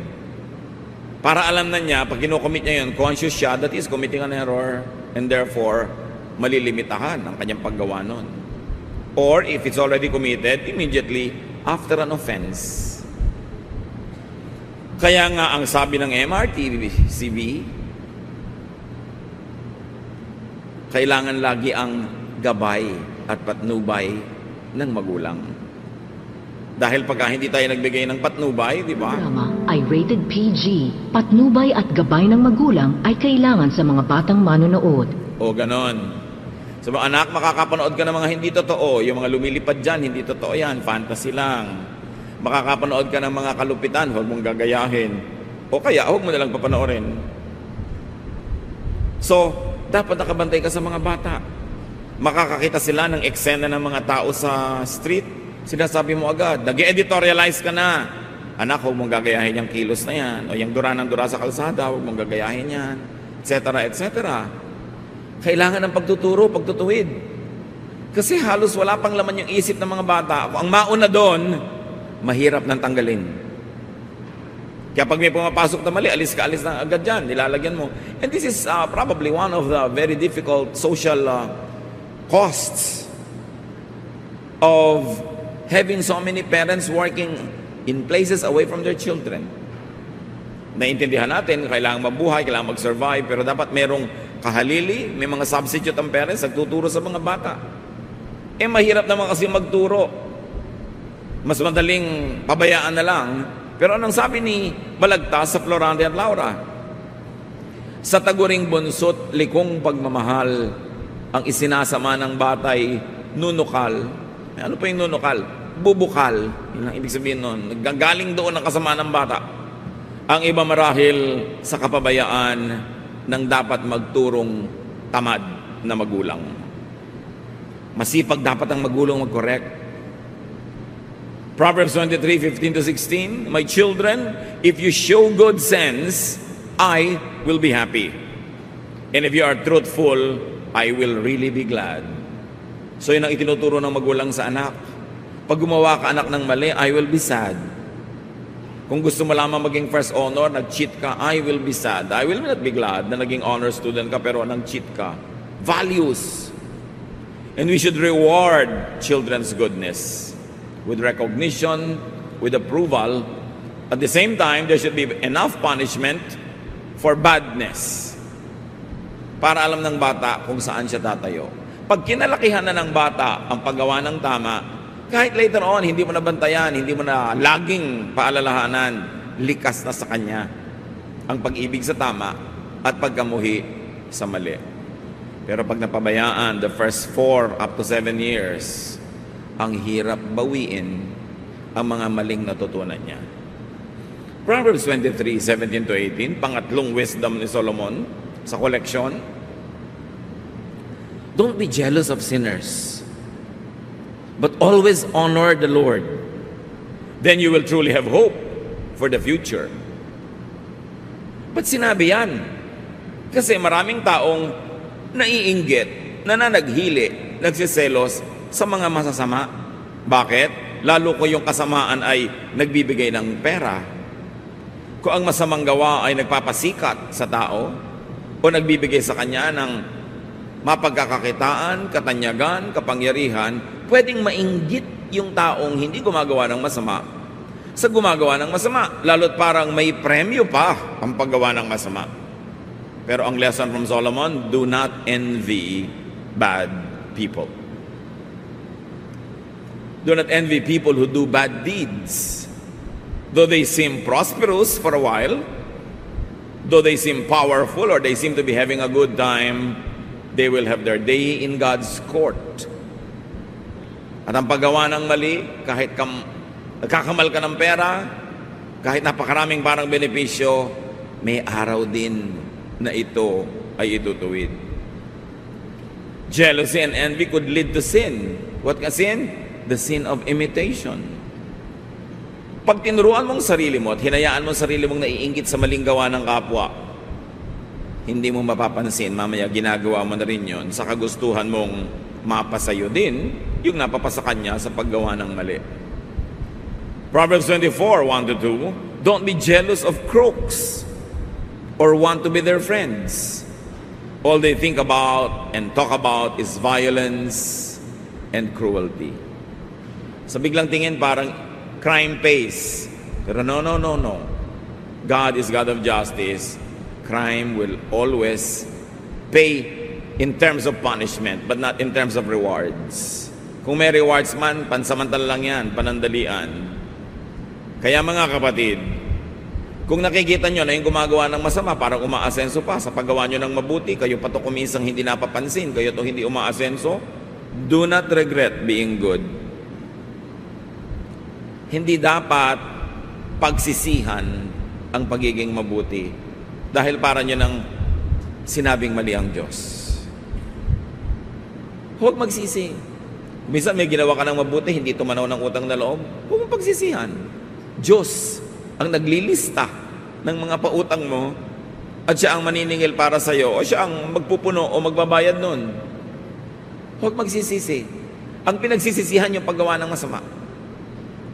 S1: Para alam na niya, pag kinocommit niya yun, conscious siya that he is committing an error and therefore malilimitahan ang kanyang paggawa nun. Or if it's already committed, immediately after an offense. Kaya nga ang sabi ng MRTCB, kailangan lagi ang gabay at patnubay ng magulang. Dahil pagka hindi tayo nagbigay ng patnubay, di ba?
S2: Drama ay rated PG. Patnubay at gabay ng magulang ay kailangan sa mga batang manonood.
S1: O ganon. Sa mga anak, makakapanood ka ng mga hindi totoo. Yung mga lumilipad dyan, hindi totoo yan. Fantasy lang. Makakapanood ka ng mga kalupitan, huwag mong gagayahin. O kaya, huwag mo nalang papanoorin. So, dapat nakabantay ka sa mga bata. Makakakita sila ng eksena ng mga tao sa street. Sinasabi mo agad, nag-editorialize ka na. Anak, huwag mong gagayahin yung kilos na yan. O yung dura ng dura sa kalsada, huwag mong gagayahin yan. Etc. etc. Kailangan ng pagtuturo, pagtutuwid. Kasi halos wala pang laman yung isip ng mga bata. Kung ang mauna doon, mahirap nang tanggalin. Kaya pag may pumapasok na mali, alis ka na agad dyan, nilalagyan mo. And this is probably one of the very difficult social costs of having so many parents working in places away from their children. Naintindihan natin, kailangan mabuhay, kailangan mag-survive, pero dapat merong kahalili, may mga substitute ang parents, nagtuturo sa mga bata. Mahirap naman kasi magturo. Mas madaling pabayaan na lang. Pero anong sabi ni Balagtas sa Florante at Laura? Sa taguring bunsot, likong pagmamahal, ang isinasama ng batay, nunukal. Ano pa yung nunukal? Bubukal. Yun ang ibig sabihin nun. Naggagaling doon ang kasama ng bata. Ang iba marahil sa kapabayaan ng dapat magturong tamad na magulang. Masipag dapat ang magulang mag-correct. Proverbs 23:15-16, my children, if you show good sense, I will be happy. And if you are truthful, I will really be glad. So yun ang itinuturo ng magulang sa anak. Pag gumawa ka anak ng mali, I will be sad. Kung gusto mo lamang maging first honor, nag-cheat ka, I will be sad. I will not be glad na naging honor student ka pero nag-cheat ka. Values. And we should reward children's goodness with recognition, with approval. At the same time, there should be enough punishment for badness para alam ng bata kung saan siya tatayo. Pag kinalakihan na ng bata ang paggawa ng tama, kahit later on, hindi mo na bantayan, hindi mo na laging paalalahanan, likas na sa kanya ang pag-ibig sa tama at pagkamuhi sa mali. Pero pag napabayaan, the first 4 up to 7 years, ang hirap bawiin ang mga maling natutunan niya. Proverbs 23:17-18, pangatlong wisdom ni Solomon sa koleksyon. Don't be jealous of sinners, but always honor the Lord. Then you will truly have hope for the future. Ba't sinabi yan? Kasi maraming taong naiinggit, nananaghili, nagsiselos sa mga masasama. Bakit? Lalo ko yung kasamaan ay nagbibigay ng pera. Kung ang masamang gawa ay nagpapasikat sa tao o nagbibigay sa kanya ng mapagkakakitaan, katanyagan, kapangyarihan, pwedeng mainggit yung taong hindi gumagawa ng masama sa gumagawa ng masama. Lalo't parang may premyo pa ang paggawa ng masama. Pero ang lesson from Solomon, do not envy bad people. Do not envy people who do bad deeds. Though they seem prosperous for a while, though they seem powerful or they seem to be having a good time, they will have their day in God's court. At ang paggawa ng mali, kahit nagkakamal ka ng pera, kahit napakaraming parang benepisyo, may araw din na ito ay itutuwid. Jealousy and envy could lead to sin. What ka sin? The sin of imitation. Pag tinuruan mong sarili mo at hinayaan mong sarili mong naiinggit sa maling gawa ng kapwa, hindi mo mapapansin, mamaya ginagawa mo na rin yun sa kagustuhan mong mapasayo din yung napapasa kanya sa paggawa ng mali. Proverbs 24, 1-2, don't be jealous of crooks or want to be their friends. All they think about and talk about is violence and cruelty. Sa biglang tingin parang crime pays. Pero no. God is God of justice. Crime will always pay in terms of punishment, but not in terms of rewards. Kung may rewards man, pansamantala lang yan, panandalian. Kaya mga kapatid, kung nakikita nyo na yung gumagawa ng masama, parang umaasenso pa sa paggawa nyo ng mabuti, kayo pa to kumisang hindi napapansin, kayo to hindi umaasenso, do not regret being good. Hindi dapat pagsisihan ang pagiging mabuti dahil para nyo nang sinabing mali ang Diyos. Huwag magsisi. Minsan may ginawa ka ng mabuti, hindi tumanaw ng utang na loob, huwag mong pagsisihan. Diyos ang naglilista ng mga pautang mo at siya ang maniningil para sa iyo o siya ang magpupuno o magbabayad nun. Huwag magsisisi. Ang pinagsisisihan yung paggawa ng masama.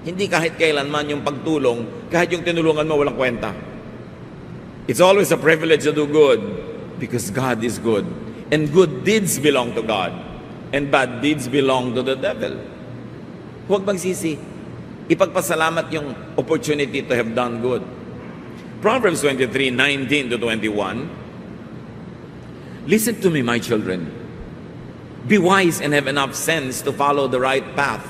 S1: Hindi kahit kailanman yung pagtulong, kahit yung tinulungan mo walang kwenta. It's always a privilege to do good because God is good. And good deeds belong to God. And bad deeds belong to the devil. Huwag magsisi. Ipagpasalamat yung opportunity to have done good. Proverbs 23, 19-21. Listen to me, my children. Be wise and have enough sense to follow the right path.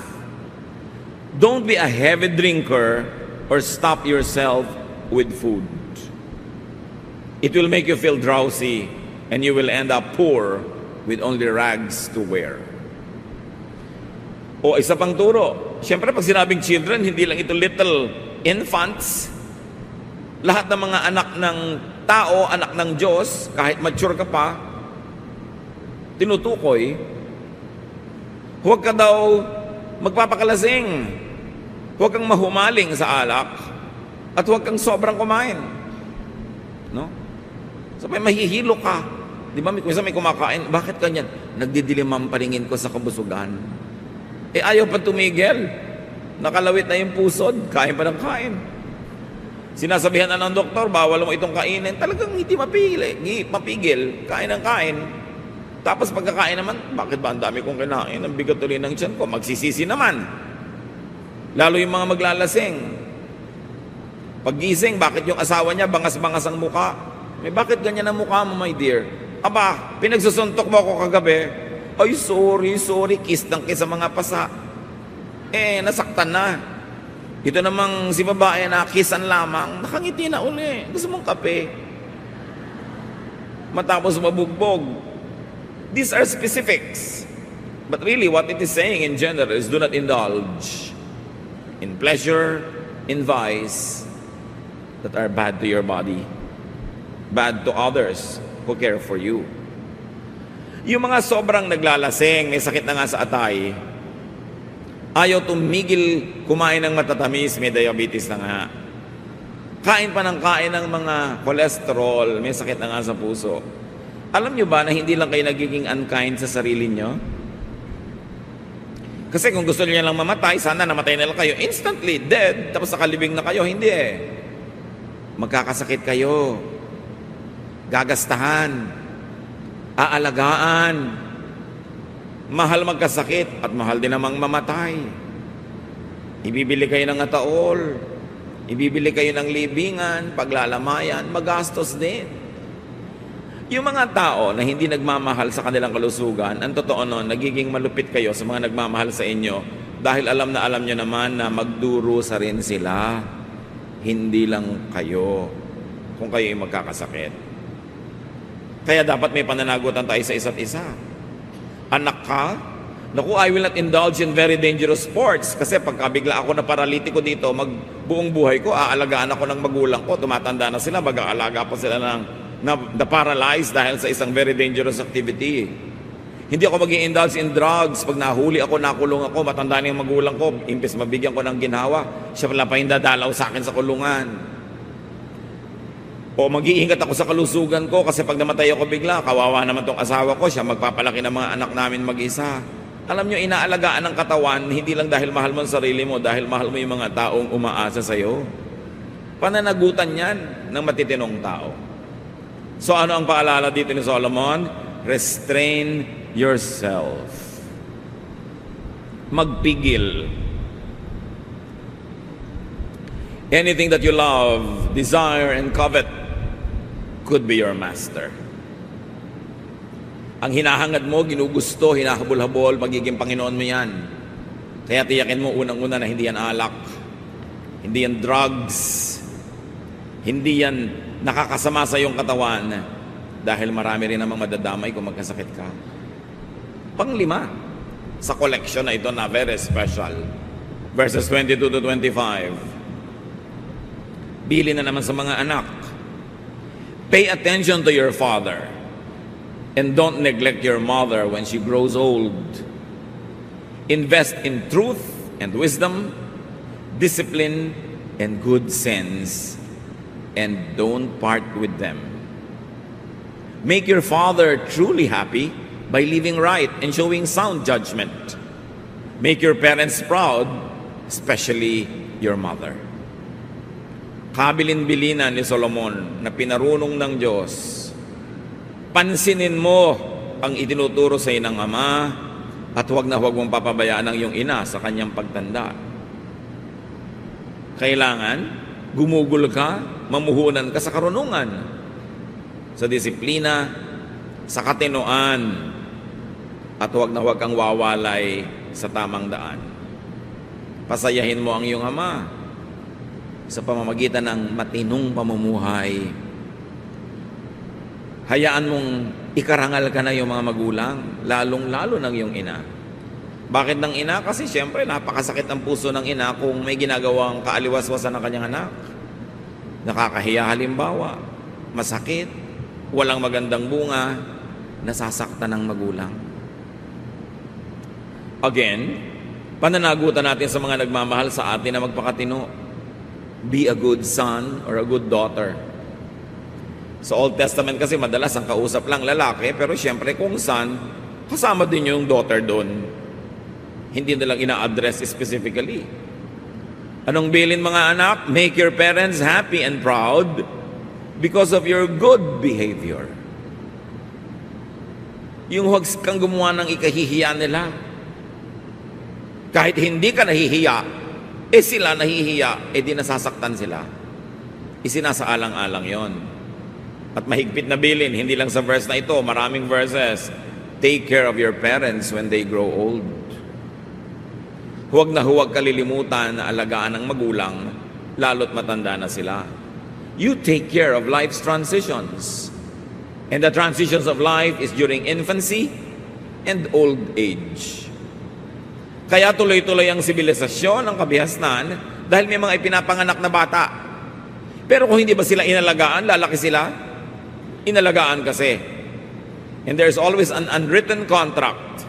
S1: Don't be a heavy drinker or stop yourself with food. It will make you feel drowsy and you will end up poor with only rags to wear. O isa pang turo, siyempre pag sinabing children, hindi lang ito little infants. Lahat ng mga anak ng tao, anak ng Diyos, kahit mature ka pa, tinutukoy, huwag ka daw magpapakalasing, huwag kang mahumaling sa alak, at huwag kang sobrang kumain. No? So may mahihilo ka. Di ba, minsan may kumakain, bakit ganyan? Nagdidilim ang paningin ko sa kabusugan. Ayaw pa tumigil. Nakalawit na yung pusod. Kain pa ng kain. Sinasabihan na ng doktor, bawal mo itong kainin. Talagang hindi mapigil. Kain ng kain. Tapos pagkakain naman, bakit ba ang dami kong kinain? Ang bigat tuloy ng tiyan ko. Magsisisi naman. Lalo yung mga maglalasing. Paggising, bakit yung asawa niya bangas-bangas ang muka? Bakit ganyan ang mukha mo, my dear? Aba, pinagsusuntok mo ako kagabi. Ay, sorry, kiss ng kiss sa mga pasa. Nasaktan na. Ito namang si babae na kissan lamang, nakangiti na uli. Gusto mong kape. Matapos mabugbog. These are specifics. But really, what it is saying in general is do not indulge in pleasure, in vice that are bad to your body, bad to others who care for you. Yung mga sobrang naglalasing, may sakit na nga sa atay, ayaw tumigil kumain ng matatamis, may diabetes na nga. Kain pa ng kain ng mga cholesterol, may sakit na nga sa puso. Alam nyo ba na hindi lang kayo nagiging unkind sa sarili nyo? Kasi kung gusto niyo lang mamatay, sana namatay na lang kayo. Instantly, dead, tapos nakalibing na kayo. Hindi Magkakasakit kayo. Gagastahan. Aalagaan. Mahal magkasakit at mahal din namang mamatay. Ibibili kayo ng ataol, ibibili kayo ng libingan, paglalamayan, magastos din. Yung mga tao na hindi nagmamahal sa kanilang kalusugan, ang totoo nun, nagiging malupit kayo sa mga nagmamahal sa inyo dahil alam nyo naman na magdurusa rin sila. hindi lang kayo kung kayo ay magkakasakit. Kaya dapat may pananagutan tayo sa isa't isa. Anak ka? Naku, I will not indulge in very dangerous sports kasi pagka bigla ako na paralitiko dito, buong buhay ko, aalagaan ako ng magulang ko, tumatanda na sila, mag-aalaga pa sila na paralyzed dahil sa isang very dangerous activity. Hindi ako mag-i-indulge in drugs. Pag nahuli ako, nakulong ako, matanda na yung magulang ko, imbes mabigyan ko ng ginhawa, siya pala pa yung dadalaw sa akin sa kulungan. O mag-iingat ako sa kalusugan ko kasi pag namatay ako bigla, kawawa naman tong asawa ko, siya magpapalaki ng mga anak namin mag-isa. Alam nyo, inaalagaan ng katawan, hindi lang dahil mahal mo ang sarili mo, dahil mahal mo yung mga taong umaasa sa'yo. Pananagutan yan ng matitinong tao. So ano ang paalala dito ni Solomon? Restrain yourself. Magpigil. Anything that you love, desire, and covet could be your master. Ang hinahangad mo, ginugusto, hinahabol-habol, magiging Panginoon mo yan. Kaya tiyakin mo unang-una na hindi yan alak, hindi yan drugs, hindi yan nakakasama sa iyong katawan dahil marami rin namang madadamay kung magkasakit ka. Panglima, sa collection na ito na very special, verses 22 to 25. Bili na naman sa mga anak. Pay attention to your father and don't neglect your mother when she grows old. Invest in truth and wisdom, discipline and good sense, and don't part with them. Make your father truly happy by living right and showing sound judgment. Make your parents proud, especially your mother. Kabilin-bilinan ni Solomon na pinarunong ng Diyos. Pansinin mo ang itinuturo sa inang ama at huwag na huwag mong papabayaan ang iyong ina sa kanyang pagtanda. Kailangan gumugol ka, mamuhunan ka sa karunungan, sa disiplina, sa katinoan, at huwag na huwag kang wawalay sa tamang daan. Pasayahin mo ang iyong ama sa pamamagitan ng matinong pamumuhay. Hayaan mong ikarangal ka na yung mga magulang, lalong-lalo ng iyong ina. Bakit ng ina? Kasi siyempre napakasakit ang puso ng ina kung may ginagawang kaaliwas-wasan ng kanyang anak. Nakakahiya halimbawa, masakit, walang magandang bunga, nasasaktan ng magulang. Again, pananagutan natin sa mga nagmamahal sa atin na magpakatino. Be a good son or a good daughter. Sa Old Testament kasi madalas ang kausap lang lalaki, pero siyempre kung son, kasama din yung daughter doon. Hindi nilang ina-address specifically. Anong bilin mga anak? Make your parents happy and proud because of your good behavior. Yung huwag kang gumawa ng ikahihiya nila. Kahit hindi ka nahihiya, sila nahihiya, di nasasaktan sila. Isinasaalang-alang yon. At mahigpit na bilin, hindi lang sa verse na ito, maraming verses. Take care of your parents when they grow old. Huwag na huwag kalilimutan na alagaan ng magulang, lalo't matanda na sila. You take care of life's transitions. And the transitions of life is during infancy and old age. Kaya tuloy-tuloy ang sibilisasyon, ang kabihasnan, dahil may mga ipinapanganak na bata. Pero kung hindi ba sila inalagaan, lalaki sila? Inalagaan kasi. And there's always an unwritten contract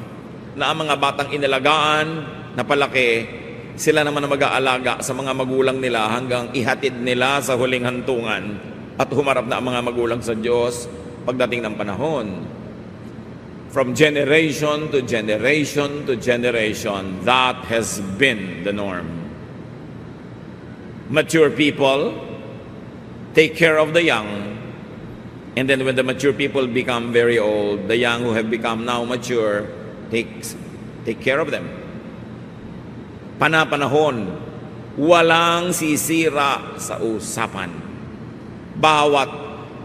S1: na ang mga batang inalagaan, na palaki, sila naman ang mag-aalaga sa mga magulang nila hanggang ihatid nila sa huling hantungan at humarap na ang mga magulang sa Diyos pagdating ng panahon. From generation to generation to generation, that has been the norm. Mature people take care of the young, and then when the mature people become very old, the young who have become now mature take care of them. Panapanahon, walang sisira sa usapan. Bawat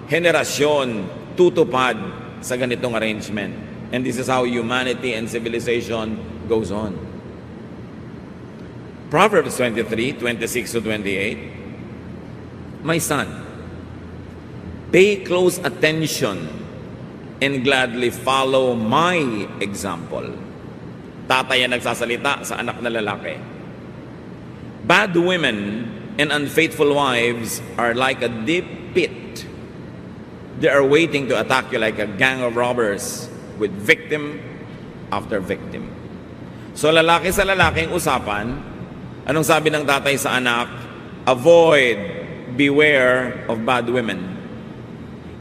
S1: henerasyon tutupad sa ganitong arrangement. And this is how humanity and civilization goes on. Proverbs 23, 26 to 28. My son, pay close attention and gladly follow my example. Tatay ang nagsasalita sa anak na lalaki. Bad women and unfaithful wives are like a deep pit. They are waiting to attack you like a gang of robbers with victim after victim. So lalaki sa lalaking usapan, anong sabi ng tatay sa anak? Avoid, beware of bad women.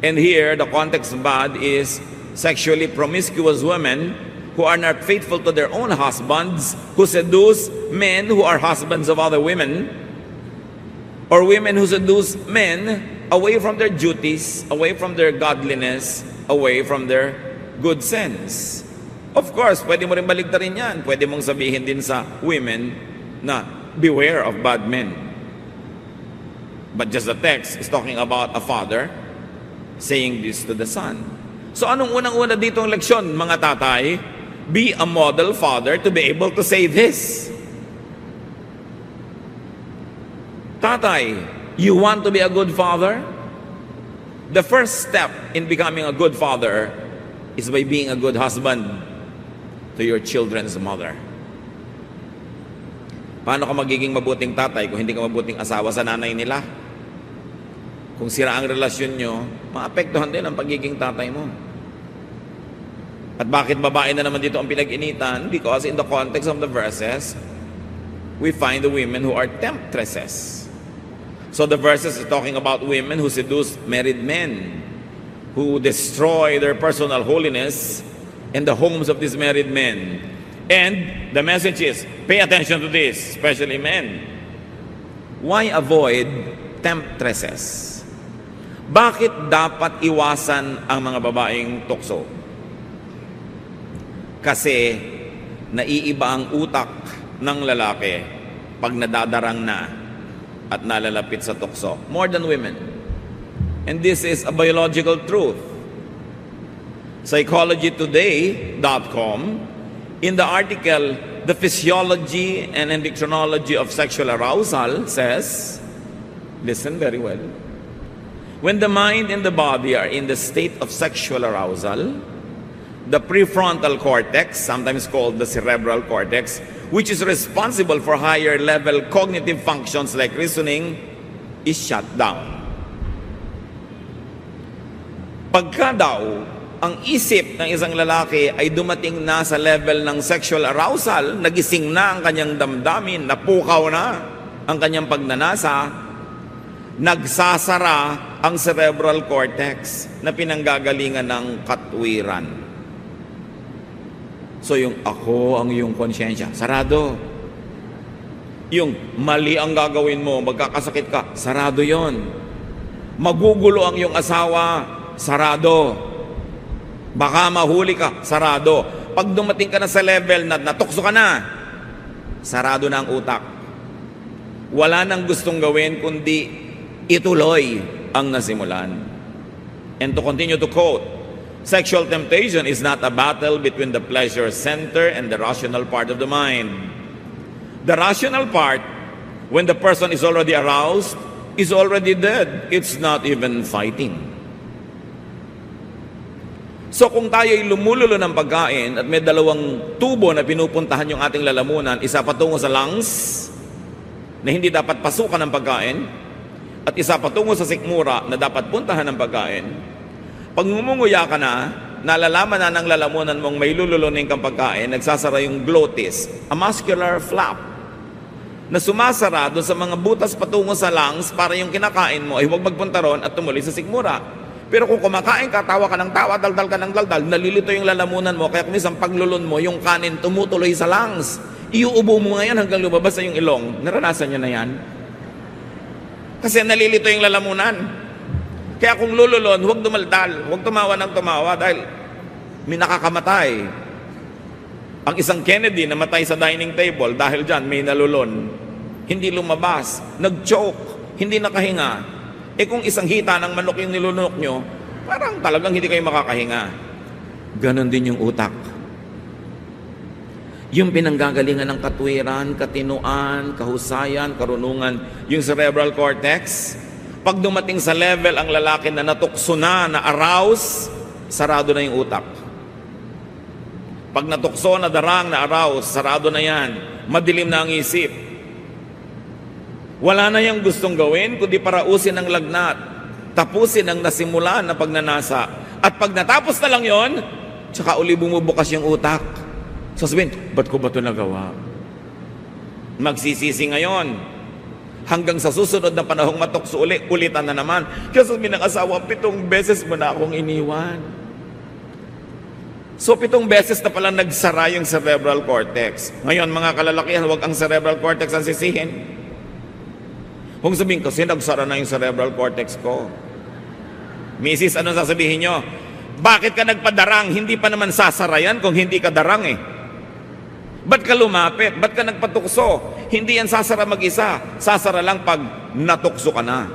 S1: And here, the context of bad is sexually promiscuous women who are not faithful to their own husbands, who seduce men who are husbands of other women, or women who seduce men away from their duties, away from their godliness, away from their good sense. Of course, pwede mo rin baligtarin yan. Pwede mong sabihin din sa women na beware of bad men. But just the text is talking about a father saying this to the son. So anong unang-una dito ang leksyon, mga tatay? Be a model father to be able to say this. Tatay, you want to be a good father? The first step in becoming a good father is by being a good husband to your children's mother. Paano ka magiging mabuting tatay kung hindi ka mabuting asawa sa nanay nila? Kung sira ang relasyon nyo, maapektuhan din ang pagiging tatay mo. At bakit babae na naman dito ang pinag-initan? Because in the context of the verses, we find the women who are temptresses. So the verses is talking about women who seduce married men, who destroy their personal holiness in the homes of these married men. And the message is, pay attention to this, especially men. Why avoid temptresses? Bakit dapat iwasan ang mga babaeng tukso? Kasi naiiba ang utak ng lalaki pag nadadarang na at nalalapit sa tukso. More than women. And this is a biological truth. PsychologyToday.com, in the article, The Physiology and Endocrinology of Sexual Arousal says, listen very well, when the mind and the body are in the state of sexual arousal, the prefrontal cortex, sometimes called the cerebral cortex, which is responsible for higher level cognitive functions like reasoning, is shut down. Pagka daw, ang isip ng isang lalaki ay dumating na sa level ng sexual arousal, nagising na ang kanyang damdamin, napukaw na ang kanyang pagnanasa, nagsasara ang cerebral cortex na pinanggagalingan ng katwiran. So yung ako ang iyong konsyensya, sarado. Yung mali ang gagawin mo, magkakasakit ka, sarado yon. Magugulo ang iyong asawa, sarado. Baka mahuli ka, sarado. Pag dumating ka na sa level na natukso ka na, sarado na ang utak. Wala nang gustong gawin kundi ituloy ang nasimulan. And to continue to quote, sexual temptation is not a battle between the pleasure center and the rational part of the mind. The rational part, when the person is already aroused, is already dead. It's not even fighting. So kung tayo'y lumululo ng pagkain at may dalawang tubo na pinupuntahan yung ating lalamunan, isa patungo sa lungs na hindi dapat pasukan ng pagkain, at isa patungo sa sikmura na dapat puntahan ng pagkain, pag ngumunguya ka na, nalalaman na ng lalamunan mong may lululunin kang pagkain, nagsasara yung glottis, a muscular flap, na sumasara doon sa mga butas patungo sa lungs para yung kinakain mo ay huwag magpunta ron at tumuloy sa sikmura. Pero kung kumakain ka, tawa ka ng tawa, daldal ka ng daldal, nalilito yung lalamunan mo, kaya kung isang paglulun mo, yung kanin tumutuloy sa lungs. Iuubo mo ngayon hanggang lumabas sa yung ilong. Naranasan nyo na yan? Kasi nalilito yung lalamunan. Kaya kung lululon, huwag dumaldal, huwag tumawa ng tumawa dahil may nakakamatay. Ang isang Kennedy namatay sa dining table dahil dyan may nalulon. Hindi lumabas, nag-choke, hindi nakahinga. Kung isang hita ng manok yung nilunok nyo, parang talagang hindi kayo makakahinga. Ganon din yung utak. Yung pinanggagalingan ng katwiran, katinuan, kahusayan, karunungan, yung cerebral cortex, Pag dumating sa level ang lalaki na natukso na arouse, sarado na yung utak. Pag natukso, nadarang, na-arouse, sarado na yan. Madilim na ang isip. Wala na yung gustong gawin, kundi parausin ang lagnat. Tapusin ang nasimulan na pagnanasa. At pag natapos na lang yon, tsaka uli bumubukas yung utak. Sasabihin, ba't ko ba ito nagawa? Magsisisi ngayon. Hanggang sa susunod na panahong matukso ulitan na naman. Kaya sabihin ng asawa, 7 beses mo na akong iniwan. So 7 beses na pala nagsara yung cerebral cortex. Ngayon mga kalalakihan, huwag ang cerebral cortex ang sisihin. Kung sabihin kasi nagsara na yung cerebral cortex ko. Mrs., ano sasabihin nyo? Bakit ka nagpadarang? Hindi pa naman sasara yan kung hindi ka darang eh. Ba't ka lumapit? Ba't ka nagpatukso? Hindi yan sasara mag-isa. Sasara lang pag natukso ka na.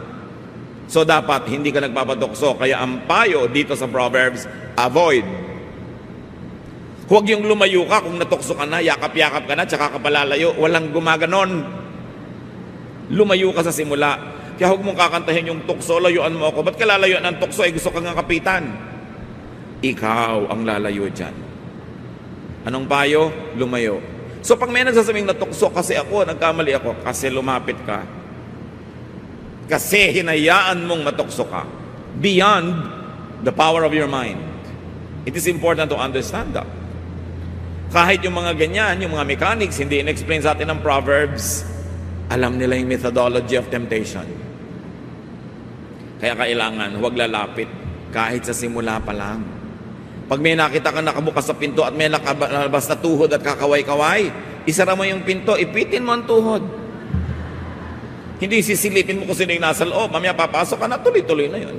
S1: So dapat hindi ka nagpapatukso. Kaya ang payo dito sa Proverbs, avoid. Huwag yung lumayo ka kung natukso ka na, yakap-yakap ka na, tsaka ka palalayo. Walang gumaganon. Lumayo ka sa simula. Kaya huwag mong kakantahin yung tukso, layuan mo ako. Ba't ka lalayuan ng tukso? Gusto kang nga kapitan. Ikaw ang lalayo dyan. Anong payo? Lumayo. So pag may nagsasabing natukso kasi ako, nagkamali ako, kasi lumapit ka. Kasi hinayaan mong matukso ka. Beyond the power of your mind. It is important to understand that. Kahit yung mga ganyan, yung mga mechanics, hindi in-explain sa atin ng Proverbs, alam nila yung methodology of temptation. Kaya kailangan, huwag lalapit kahit sa simula pa lang. Pag may nakita ka nakabukas sa pinto at may nakalabas na tuhod at kakaway-kaway, isara mo yung pinto, ipitin mo ang tuhod. Hindi sisilipin mo kung sino yung nasa loob. Mamaya papasok ka na, tuloy-tuloy na yun.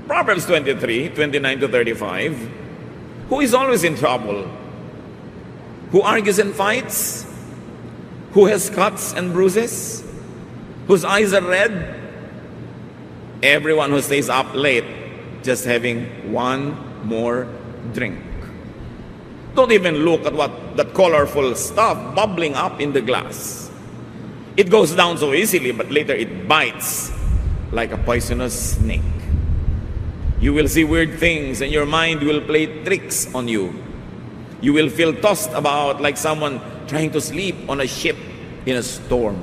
S1: Proverbs 23, 29-35, who is always in trouble? Who argues and fights? Who has cuts and bruises? Whose eyes are red? Everyone who stays up late just having one more drink. Don't even look at what that colorful stuff bubbling up in the glass. It goes down so easily, but later it bites like a poisonous snake. You will see weird things and your mind will play tricks on you. You will feel tossed about like someone trying to sleep on a ship in a storm.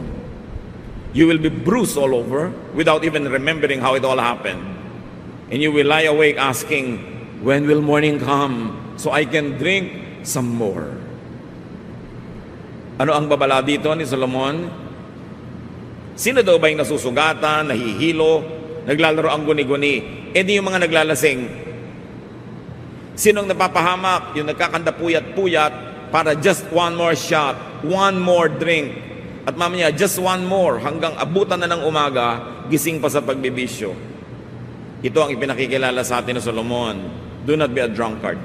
S1: You will be bruised all over without even remembering how it all happened. And you will lie awake asking, when will morning come so I can drink some more? Ano ang babala dito ni Solomon? Sino daw ba yung nasusugatan, nahihilo, naglalaro ang guni-guni? E di yung mga naglalasing. Sinong napapahamak? Yung nagkakandapuyat-puyat para just one more shot, one more drink. At mamaya, just one more hanggang abutan na ng umaga, gising pa sa pagbibisyo. Ito ang ipinakikilala sa atin ni Solomon. Do not be a drunkard.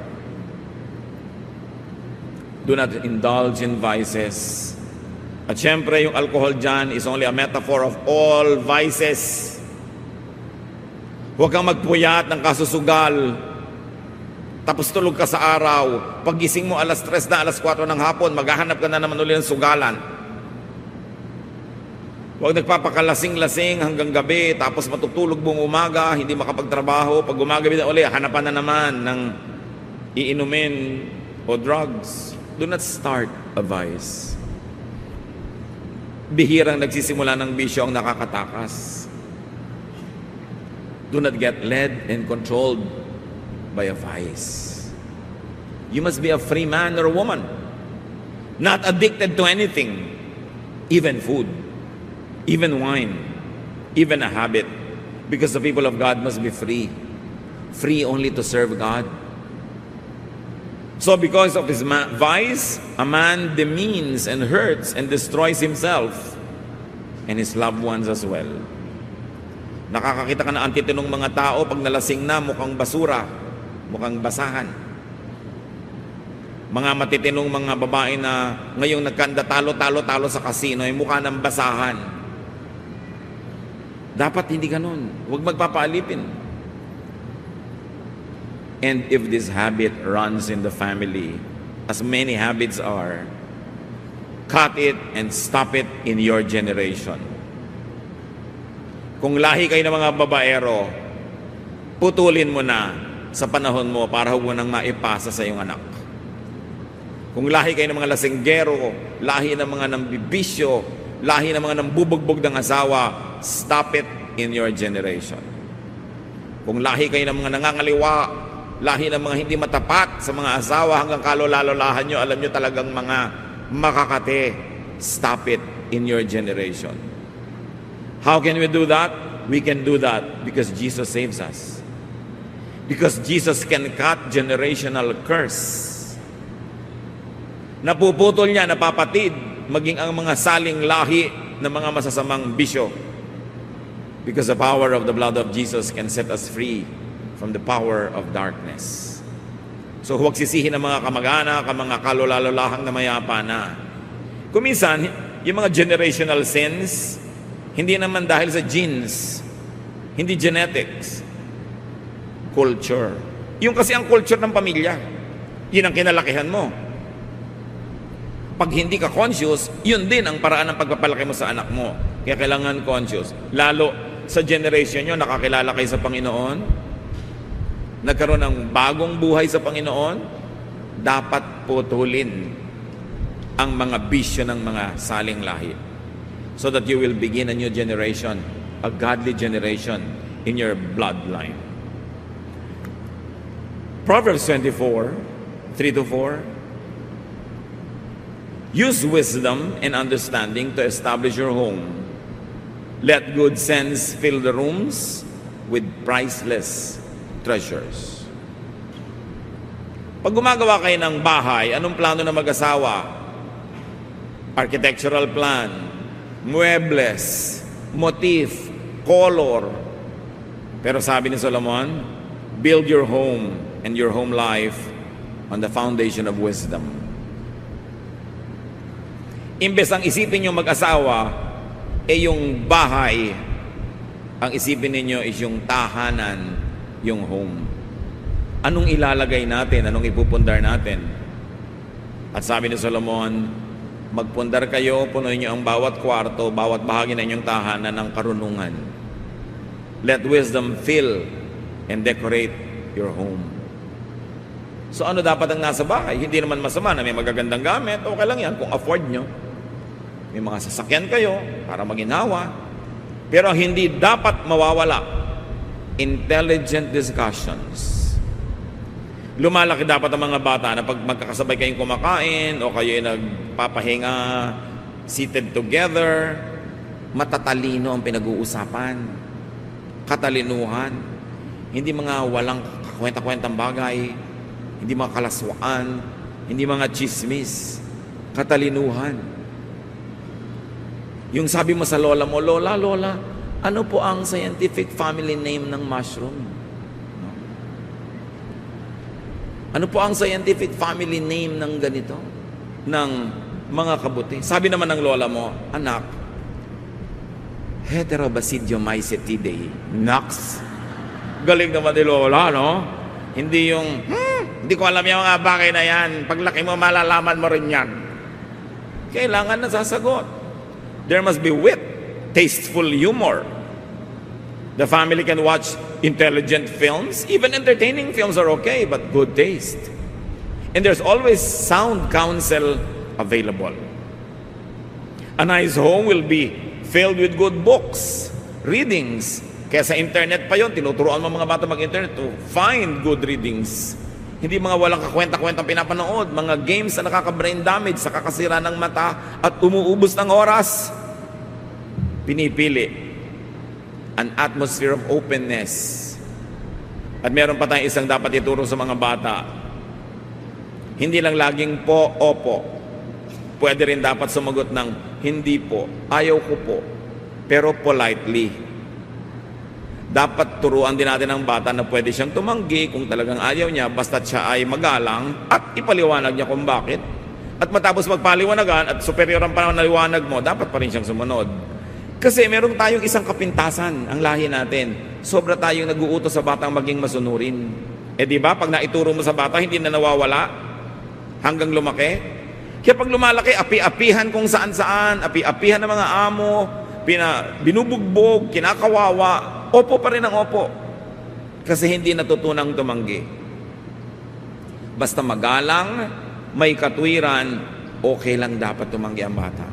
S1: Do not indulge in vices. At syempre, yung alcohol dyan is only a metaphor of all vices. Huwag kang magpuyat ng kasusugal. Tapos tulog ka sa araw. Paggising mo alas 3 na, alas 4 ng hapon, maghahanap ka na naman ulit ng sugalan. Huwag nagpapakalasing-lasing hanggang gabi, tapos matutulog buong umaga, hindi makapagtrabaho. Pag gumagabi na ulit, hanapan na naman ng iinumin o drugs. Do not start a vice. Bihirang nagsisimula ng bisyo ang nakakatakas. Do not get led and controlled by a vice. You must be a free man or woman, not addicted to anything, even food, even wine, even a habit, because the people of God must be free, free only to serve God. So because of his vice, a man demeans and hurts and destroys himself and his loved ones as well. Nakakakita ka na ang titinong mga tao pag nalasing na, mukhang basura, mukhang basahan. Mga matitinong mga babae na ngayong nagkanda talo sa kasino ay mukha ng basahan. Dapat hindi ganun. Huwag magpapaalipin. And if this habit runs in the family, as many habits are, cut it and stop it in your generation. Kung lahi kayo ng mga babaero, putulin mo na sa panahon mo para huwag mo nang maipasa sa iyong anak. Kung lahi kayo ng mga lasinggero, lahi ng mga nambibisyo, lahi ng mga nambubugbog ng asawa, stop it in your generation. Kung lahi kayo ng mga nangangaliwa, lahi ng mga hindi matapat sa mga asawa hanggang kalolalahan nyo, alam nyo talagang mga makakate, stop it in your generation. How can we do that? We can do that because Jesus saves us. Because Jesus can cut generational curse. Napuputol niya, napapatid, maging ang mga saling lahi ng mga masasamang bisyo. Because the power of the blood of Jesus can set us free from the power of darkness. So huwag sisihin ng mga kamag-anak, ang mga kalolalalahang na mayapa na. Kuminsan, yung mga generational sins, hindi naman dahil sa genes, hindi genetics, culture. Yung kasi ang culture ng pamilya, yun ang kinalakihan mo. Pag hindi ka conscious, yun din ang paraan ng pagpapalaki mo sa anak mo. Kaya kailangan conscious. Lalo sa generation nyo, nakakilala kayo sa Panginoon, nagkaroon ng bagong buhay sa Panginoon, dapat putulin ang mga bisyo ng mga saling lahi. So that you will begin a new generation, a godly generation in your bloodline. Proverbs 24, 3-4. Use wisdom and understanding to establish your home. Let good sense fill the rooms with priceless treasures. Pag gumagawa kayo ng bahay, anong plano na mag-asawa? Architectural plan, muebles, motif, color. Pero sabi ni Solomon, build your home and your home life on the foundation of wisdom. Imbes ang isipin nyo mag-asawa, yung bahay, ang isipin ninyo is yung tahanan, yung home. Anong ilalagay natin? Anong ipupundar natin? At sabi ni Solomon, magpundar kayo, punuin nyo ang bawat kwarto, bawat bahagi ng inyong tahanan ng karunungan. Let wisdom fill and decorate your home. So ano dapat ang nasa bahay? Hindi naman masama na may magagandang gamit. Okay lang yan kung afford nyo. May mga sasakyan kayo para maginhawa. Pero hindi dapat mawawala, intelligent discussions. Lumalaki dapat ang mga bata na pag magkakasabay kayong kumakain o kayo ay nagpapahinga, seated together, matatalino ang pinag-uusapan. Katalinuhan. Hindi mga walang kwenta-kwentang bagay, hindi mga kalaswaan, hindi mga chismis. Katalinuhan. Yung sabi mo sa lola mo, Lola, ano po ang scientific family name ng mushroom? No? Ano po ang scientific family name ng ganito? Ng mga kabuti? Sabi naman ng lola mo, anak, Heterobasidiomycetidae. Naks. Galing naman ni lola, no? Hindi yung, hindi ko alam yung mga bagay na yan. Paglaki mo, malalaman mo rin yan. Kailangan na sasagot. There must be wit, tasteful humor. The family can watch intelligent films. Even entertaining films are okay, but good taste. And there's always sound counsel available. A nice home will be filled with good books, readings. Kaya sa internet pa yon, tinuturuan mo mga bata mag-internet to find good readings. Hindi mga walang kakwenta-kwentang pinapanood, mga games na nakaka-brain damage, sa kakasira ng mata at umuubos ng oras. Pinipili an atmosphere of openness. At meron pa tayong isang dapat ituro sa mga bata. Hindi lang laging po, opo. Pwede rin dapat sumagot ng hindi po, ayaw ko po, pero politely. Dapat turuan din natin ang bata na pwede siyang tumanggi kung talagang ayaw niya, basta't siya ay magalang at ipaliwanag niya kung bakit. At matapos magpaliwanagan at superior ang panahon na liwanag mo, dapat pa rin siyang sumunod. Kasi meron tayong isang kapintasan, ang lahi natin. Sobra tayong nag-uutos sa batang maging masunurin. Di ba, pag naituro mo sa bata, hindi na nawawala hanggang lumaki. Kaya pag lumalaki, api-apihan kung saan-saan, api-apihan ng mga amo, binubugbog, kinakawawa, opo pa rin ang opo. Kasi hindi natutunang tumanggi. Basta magalang, may katwiran, okay lang dapat tumanggi ang bata.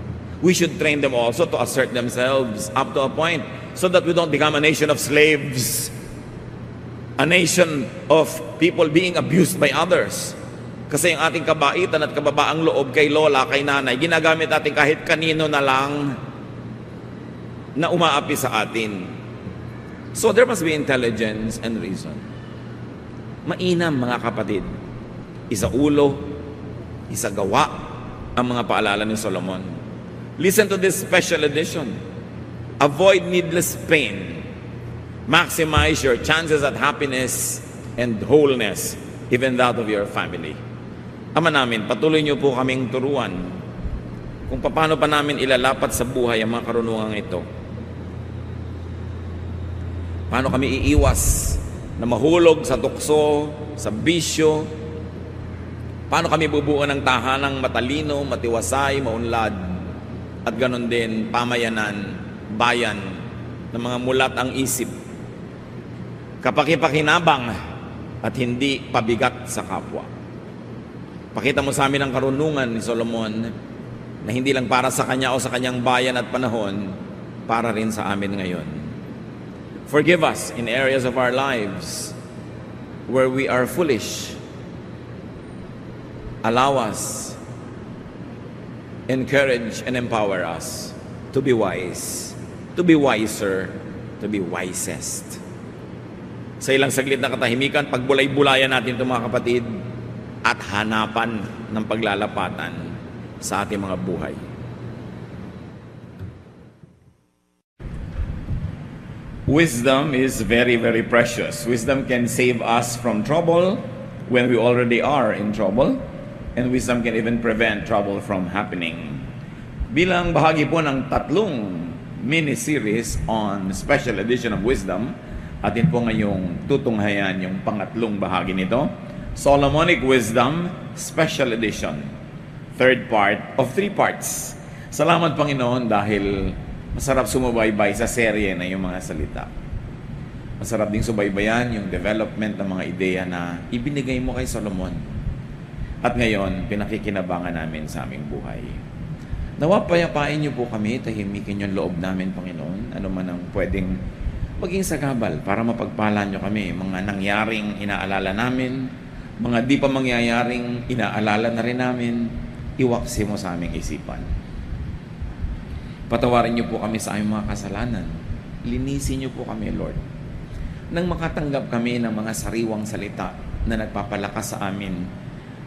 S1: We should train them also to assert themselves up to a point so that we don't become a nation of slaves, a nation of people being abused by others. Kasi yung ating kabaitan at kababaang loob kay lola, kay nanay, ginagamit natin kahit kanino na lang na umaapi sa atin. So there must be intelligence and reason. Mainam, mga kapatid. Isa ulo, isa gawa ang mga paalala ni Solomon. Listen to this special edition. Avoid needless pain. Maximize your chances at happiness and wholeness, even that of your family. Ama namin, patuloy niyo po kaming turuan kung paano pa namin ilalapat sa buhay ang mga karunungang ito. Paano kami iiwas na mahulog sa tukso, sa bisyo? Paano kami bubuo ng tahanang matalino, matiwasay, maunlad? At ganon din, pamayanan, bayan, ng mga mulat ang isip. Kapakipakinabang at hindi pabigat sa kapwa. Pakita mo sa amin ang karunungan ni Solomon na hindi lang para sa kanya o sa kanyang bayan at panahon, para rin sa amin ngayon. Forgive us in areas of our lives where we are foolish. Allow us, encourage and empower us to be wise, to be wiser, to be wisest. Sa ilang saglit na katahimikan, pagbulay-bulayan natin ito, mga kapatid, at hanapan ng paglalapatan sa ating mga buhay. Wisdom is very, very precious. Wisdom can save us from trouble when we already are in trouble, and wisdom can even prevent trouble from happening. Bilang bahagi po ng tatlong mini-series on special edition of wisdom, atin po ngayong tutunghayan yung pangatlong bahagi nito, Solomonic Wisdom Special Edition, third part of 3 parts. Salamat, Panginoon, dahil masarap sumubaybay sa serye na yung mga salita. Masarap ding subaybayan yung development ng mga ideya na ibinigay mo kay Solomon. At ngayon, pinakikinabangan namin sa aming buhay. Nawa payapain niyo po kami, tahimikin yung loob namin, Panginoon. Ano man ang pwedeng maging sagabal para mapagpala niyo kami. Mga nangyaring inaalala namin, mga di pa mangyayaring inaalala na rin namin, iwaksi mo sa aming isipan. Patawarin niyo po kami sa aming mga kasalanan. Linisin niyo po kami, Lord. Nang makatanggap kami ng mga sariwang salita na nagpapalakas sa amin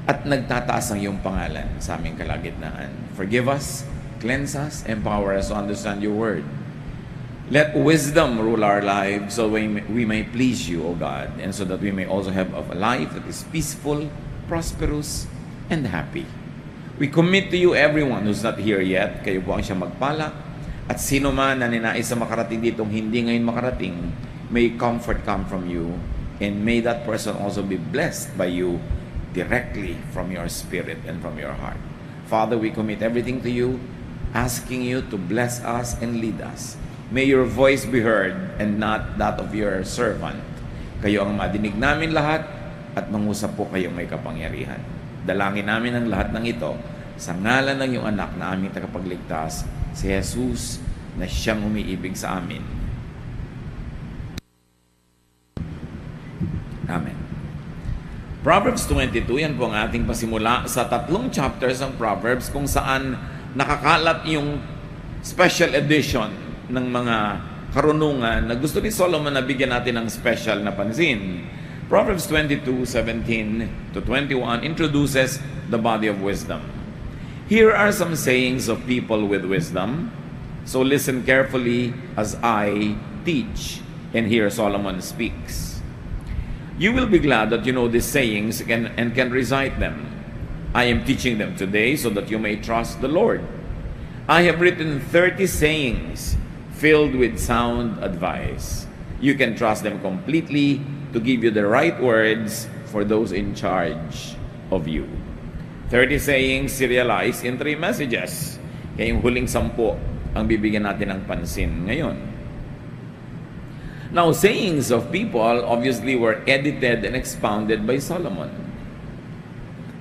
S1: at nagtataas ang iyong pangalan sa aming kalagitnaan. Forgive us, cleanse us, empower us to understand your word. Let wisdom rule our lives so we may please you, O God, and so that we may also have a life that is peaceful, prosperous, and happy. We commit to you everyone who's not here yet. Kayo po ang siya magpala. At sino man na ninais na makarating ditong hindi ngayon makarating, may comfort come from you. And may that person also be blessed by you directly from your spirit and from your heart. Father, we commit everything to you, asking you to bless us and lead us. May your voice be heard and not that of your servant. Kayo ang madinig namin lahat at mangusap po kayong may kapangyarihan. Dalangin namin ang lahat ng ito sa ngalan ng iyong anak na aming tagapagligtas, si Jesus, na siyang umiibig sa amin. Amen. Proverbs 22, yan po ang ating pasimula sa 3 chapters ng Proverbs kung saan nakakalat yung special edition ng mga karunungan na gusto ni Solomon na bigyan natin ng special na pansin. Proverbs 22:17 to 21 introduces the body of wisdom. Here are some sayings of people with wisdom. So listen carefully as I teach, and here Solomon speaks. You will be glad that you know these sayings and can recite them. I am teaching them today so that you may trust the Lord. I have written 30 sayings filled with sound advice. You can trust them completely to give you the right words for those in charge of you. 30 sayings serialized in 3 messages. Kaya yung huling 10, ang bibigyan natin ng pansin ngayon. Now, sayings of people obviously were edited and expounded by Solomon.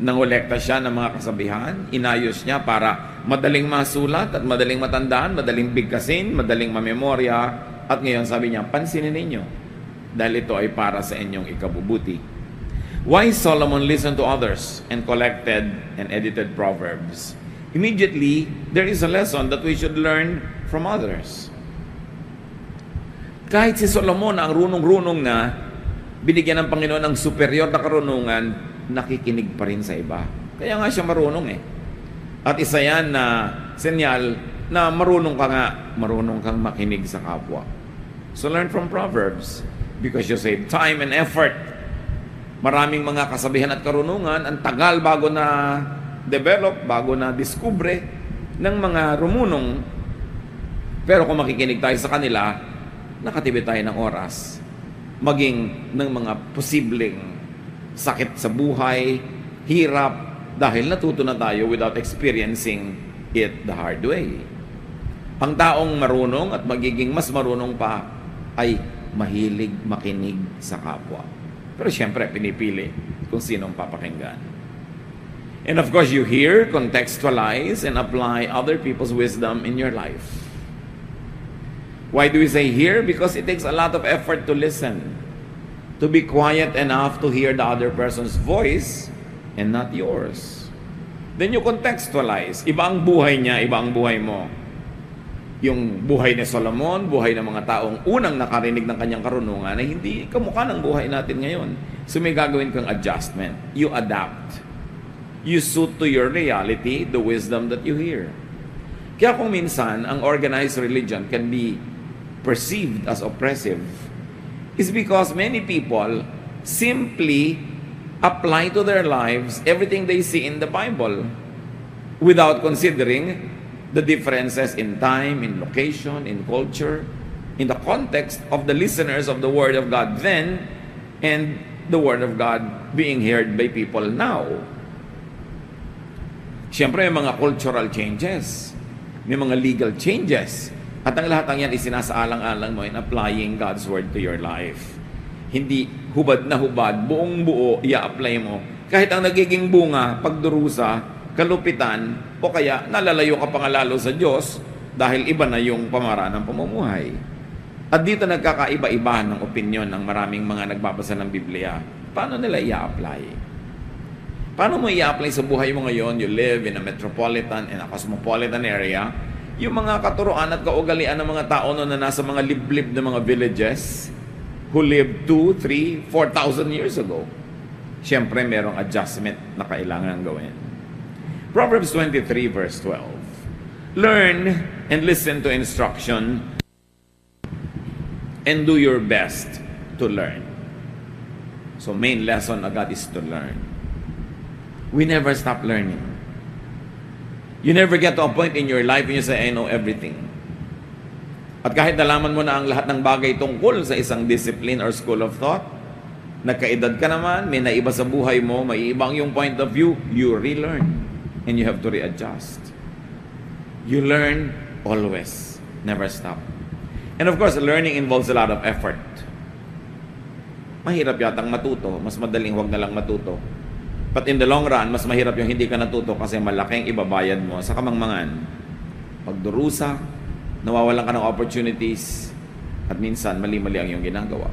S1: Nangolekta siya ng mga kasabihan, inayos niya para madaling masulat at madaling matandaan, madaling bigkasin, madaling mamemorya, at ngayon sabi niya, pansinin ninyo, dahil ito ay para sa inyong ikabubuti. Why Solomon listened to others and collected and edited Proverbs? Immediately, there is a lesson that we should learn from others. Kahit si Solomon na ang runong-runong na, binigyan ng Panginoon ng superior na karunungan, nakikinig pa rin sa iba. Kaya nga siya marunong eh. At isa yan na senyal na marunong kang makinig sa kapwa. So learn from Proverbs because you save time and effort. Maraming mga kasabihan at karunungan, ang tagal bago na develop, bago na diskubre ng mga rumunong. Pero kung makikinig tayo sa kanila, nakatipid tayo ng oras, maging ng mga posibleng sakit sa buhay, hirap, dahil natuto na tayo without experiencing it the hard way. Ang taong marunong at magiging mas marunong pa ay mahilig makinig sa kapwa. Pero siyempre, pinipili kung sinong papakinggan. And of course, you hear, contextualize, and apply other people's wisdom in your life. Why do we say hear? Because it takes a lot of effort to listen. To be quiet enough to hear the other person's voice and not yours. Then you contextualize. Iba ang buhay niya, iba ang buhay mo. Yung buhay ni Solomon, buhay ng mga taong unang nakarinig ng kanyang karunungan ay hindi kamukha ng buhay natin ngayon. So may gagawin kang adjustment. You adapt. You suit to your reality the wisdom that you hear. Kaya kung minsan, ang organized religion can be perceived as oppressive is because many people simply apply to their lives everything they see in the Bible without considering the differences in time, in location, in culture, in the context of the listeners of the Word of God then and the Word of God being heard by people now. Siyempre, may mga cultural changes, may mga legal changes, at ang lahat ng yan isinasaalang-alang mo in applying God's Word to your life. Hindi hubad na hubad, buong buo, i-apply mo. Kahit ang nagiging bunga, pagdurusa, kalupitan, o kaya nalalayo ka pa nga lalo sa Diyos dahil iba na yung pamaraan ng pamumuhay. At dito nagkakaiba-iba ng opinyon ng maraming mga nagbabasa ng Biblia. Paano nila i-apply? Paano mo i-apply sa buhay mo ngayon? You live in a metropolitan and a cosmopolitan area. Yung mga katuroan at kaugalian ng mga tao na nasa mga liblib na mga villages who lived 2, 3, 4,000 years ago. Siyempre, merong adjustment na kailangan gawin. Proverbs 23 verse 12. Learn and listen to instruction and do your best to learn. So main lesson agad is to learn. We never stop learning. You never get to a point in your life when you say, I know everything. At kahit nalaman mo na ang lahat ng bagay tungkol sa isang discipline or school of thought, nagkaedad ka naman, may naiba sa buhay mo, may ibang yung point of view, you relearn. And you have to readjust. You learn always. Never stop. And of course, learning involves a lot of effort. Mahirap yatang matuto. Mas madaling huwag na lang matuto. But in the long run, mas mahirap yung hindi ka natuto kasi malaking ibabayad mo sa kamangmangan. Pagdurusa, nawawalan ka ng opportunities, at minsan mali-mali ang iyong ginagawa.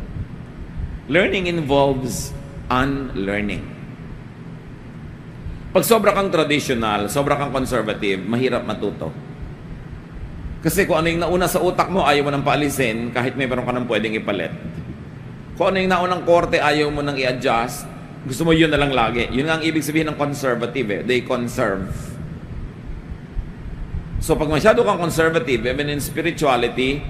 S1: Learning involves unlearning. Pag sobra kang traditional, sobra kang conservative, mahirap matuto. Kasi kung ano yung nauna sa utak mo, ayaw mo nang paalisin kahit may meron ka nang pwedeng ipalit. Kung ano yung naunang korte, ayaw mo nang i-adjust, gusto mo yun na lang lagi. Yun nga ang ibig sabihin ng conservative eh. They conserve. So pag masyado kang conservative, even in spirituality,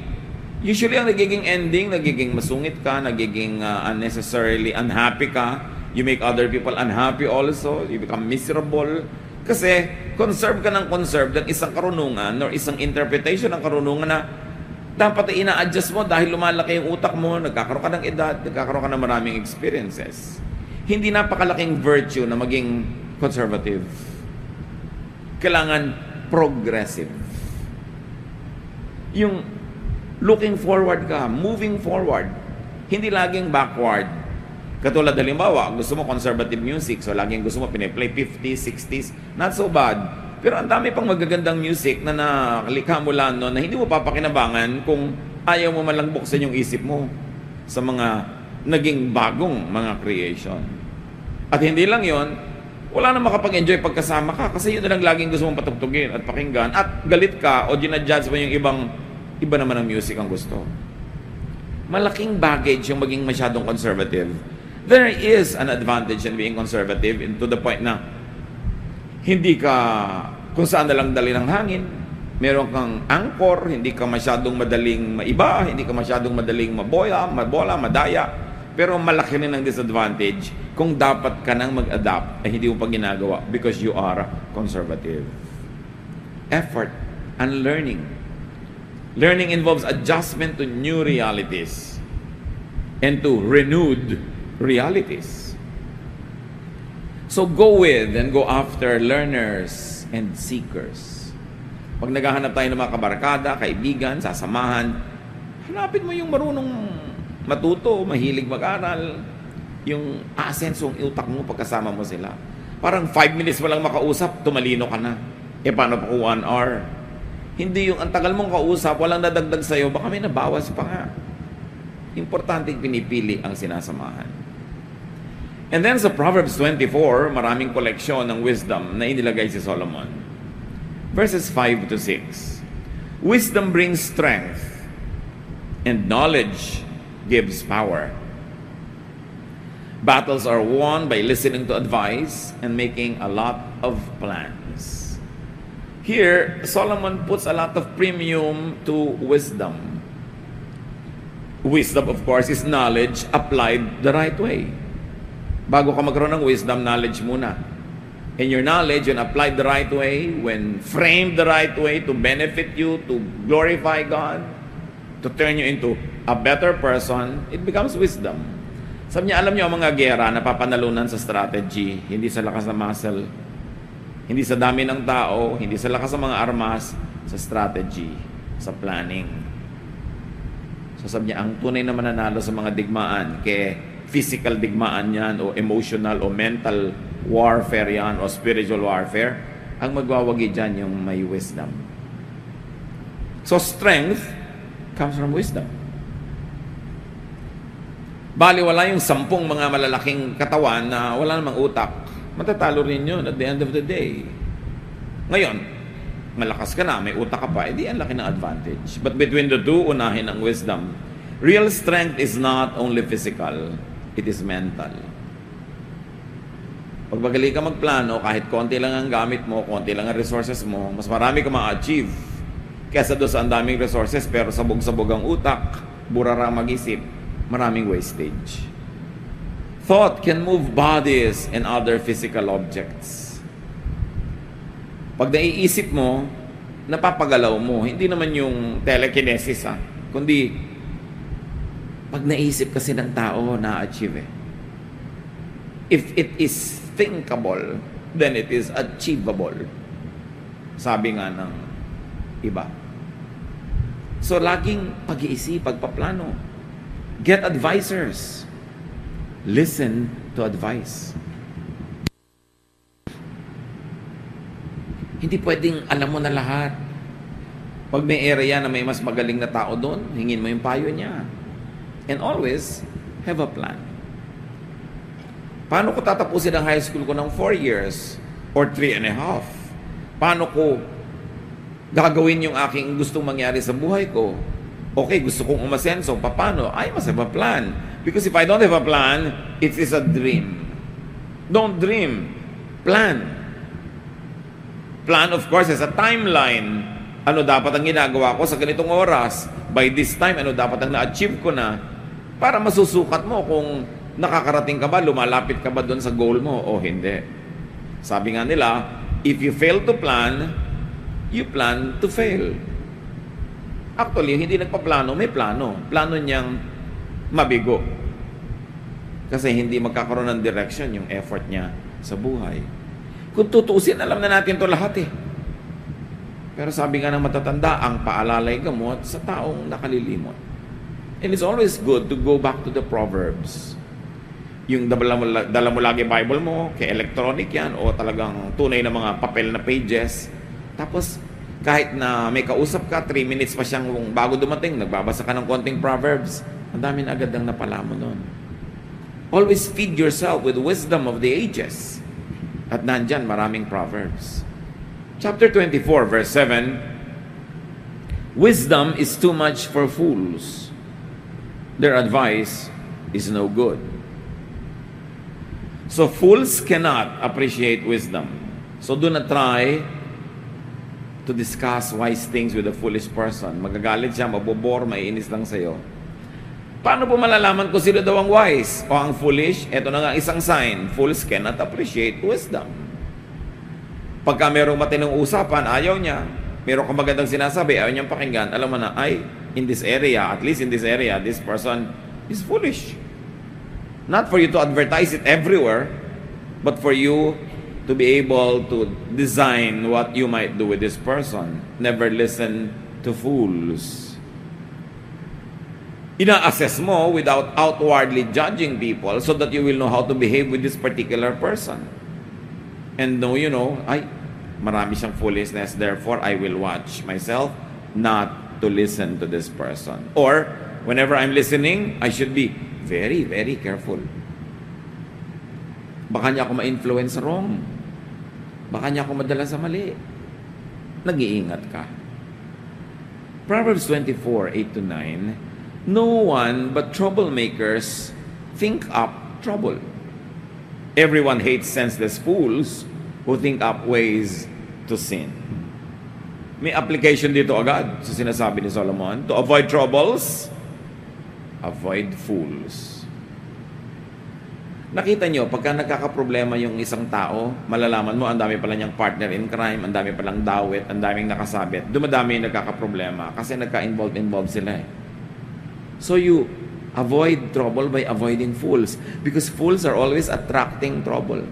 S1: usually ang nagiging ending, nagiging masungit ka, nagiging unnecessarily unhappy ka. You make other people unhappy also. You become miserable. Kasi conserve ka ng conserve ng isang karunungan or isang interpretation ng karunungan na dapat ina-adjust mo dahil lumalaki yung utak mo, nagkakaroon ka ng edad, nagkakaroon ka ng maraming experiences. Hindi napakalaking virtue na maging conservative. Kailangan progressive. Yung looking forward ka, moving forward, hindi laging backward. Katulad halimbawa, gusto mo conservative music, so laging gusto mo piniplay 50s, 60s, not so bad. Pero ang dami pang magagandang music na nakalikha mo lang no, na hindi mo papakinabangan kung ayaw mo man lang buksan yung isip mo sa mga naging bagong mga creation. At hindi lang yon, wala na makapag-enjoy pagkasama ka kasi yun na lang laging gusto mong patugtugin at pakinggan at galit ka o ginadjudge mo yung iba naman ang music ang gusto. Malaking baggage yung maging masyadong conservative. There is an advantage in being conservative to the point na hindi ka kung saan na lang dali ng hangin, meron kang anchor, hindi ka masyadong madaling maiba, hindi ka masyadong madaling mabola, madaya, pero malaki rin ang disadvantage kung dapat ka nang mag-adapt ay hindi mo pa ginagawa because you are conservative. Effort and learning. Learning involves adjustment to new realities and to renewed realities. So go with and go after learners and seekers. Pag naghahanap tayo ng mga kabarkada, kaibigan, sasamahan, hanapin mo yung marunong matuto, mahilig mag-aral, yung asensong utak mo pagkasama mo sila. Parang 5 minutes mo lang makausap, tumalino ka na. E paano pa kung 1 hour? Hindi yung ang tagal mong kausap, walang nadagdag sa'yo, baka may nabawas pa nga. Importante pinipili ang sinasamahan. And then sa Proverbs 24, maraming koleksyon ng wisdom na inilagay si Solomon. Verses 5 to 6. Wisdom brings strength, and knowledge gives power. Battles are won by listening to advice and making a lot of plans. Here, Solomon puts a lot of premium to wisdom. Wisdom, of course, is knowledge applied the right way. Bago ka magkaroon ng wisdom, knowledge muna. And your knowledge, when applied the right way, when framed the right way to benefit you, to glorify God, to turn you into a better person, it becomes wisdom. Sabi niya, alam niyo ang mga gera na papanalunan sa strategy, hindi sa lakas ng muscle, hindi sa dami ng tao, hindi sa lakas ng mga armas, sa strategy, sa planning. So sabi niya, ang tunay na mananalo sa mga digmaan, physical digmaan yan, o emotional, o mental warfare yan, o spiritual warfare, ang magwawagi dyan yung may wisdom. So strength comes from wisdom. Baliwala yung 10 mga malalaking katawan na wala namang utak. Matatalo rin yun at the end of the day. Ngayon, malakas ka na, may utak ka pa, edi ang laki ng advantage. But between the two, unahin ang wisdom. Real strength is not only physical, it is mental. Pag magaling ka magplano, kahit konti lang ang gamit mo, konti lang ang resources mo, mas marami ka ma-achieve. Kesa doon sa ang daming resources, pero sabog-sabog ang utak, burara mag-isip, maraming wastage. Thought can move bodies and other physical objects. Pag naiisip mo, napapagalaw mo. Hindi naman yung telekinesis, kundi pag naisip kasi ng tao, na-achieve. If it is thinkable, then it is achievable. Sabi nga ng iba. So, laging pag-iisip, pagpaplano. Get advisors. Listen to advice. Hindi pwedeng alam mo na lahat. Pag may area na may mas magaling na tao doon, hingin mo yung payo niya. And always, have a plan. Paano ko tatapusin ang high school ko ng 4 years or 3.5? Paano ko gagawin yung aking gustong mangyari sa buhay ko? Okay, gusto kong umasenso. Paano? I must have a plan. Because if I don't have a plan, it is a dream. Don't dream. Plan. Plan, of course, is a timeline. Ano dapat ang ginagawa ko sa ganitong oras? By this time, ano dapat ang na-achieve ko na? Para masusukat mo kung nakakarating ka ba, lumalapit ka ba doon sa goal mo o hindi. Sabi nga nila, if you fail to plan, you plan to fail. Actually, hindi nagpaplano, may plano. Plano niyang mabigo. Kasi hindi magkakaroon ng direction yung effort niya sa buhay. Kung tutuusin, alam na natin to lahat Pero sabi nga ng matatanda, ang paalalay gamot sa taong nakalilimot. And it's always good to go back to the Proverbs. Yung dala mo lagi Bible mo, kay electronic yan, o talagang tunay na mga papel na pages. Tapos, kahit na may kausap ka, 3 minutes pa siyang bago dumating, nagbabasa ka ng konting Proverbs, ang dami na agad ang napala mo nun. Always feed yourself with wisdom of the ages. At nandyan, maraming Proverbs. Chapter 24, verse 7, wisdom is too much for fools. Their advice is no good. So fools cannot appreciate wisdom. So do not try to discuss wise things with a foolish person. Magagalit siya, mabobor, maiinis lang sa'yo. Paano po malalaman kung sino daw ang wise o ang foolish? Ito na nga isang sign. Fools cannot appreciate wisdom. Pagka merong matinong usapan, ayaw niya. Meron kang magandang sinasabi, ayaw niyang pakinggan. Alam mo na, ay, in this area, at least in this area, this person is foolish. Not for you to advertise it everywhere, but for you to be able to design what you might do with this person. Never listen to fools. Ina-assess mo without outwardly judging people so that you will know how to behave with this particular person. And know, you know, ay, marami siyang foolishness, therefore I will watch myself not to listen to this person. Or, whenever I'm listening, I should be very, very careful. Baka niya ako ma-influence wrong. Baka niya ako madala sa mali. Nag-iingat ka. Proverbs 24, 8-9, no one but troublemakers think up trouble. Everyone hates senseless fools who think up ways to sin. May application dito agad sa sinasabi ni Solomon. To avoid troubles, avoid fools. Nakita nyo, pagka nagkakaproblema yung isang tao, malalaman mo, ang dami pala niyang partner in crime, ang dami palang dawit, ang daming nakasabit. Dumadami yung nagkakaproblema kasi nagka-involved sila eh. So you avoid trouble by avoiding fools because fools are always attracting trouble.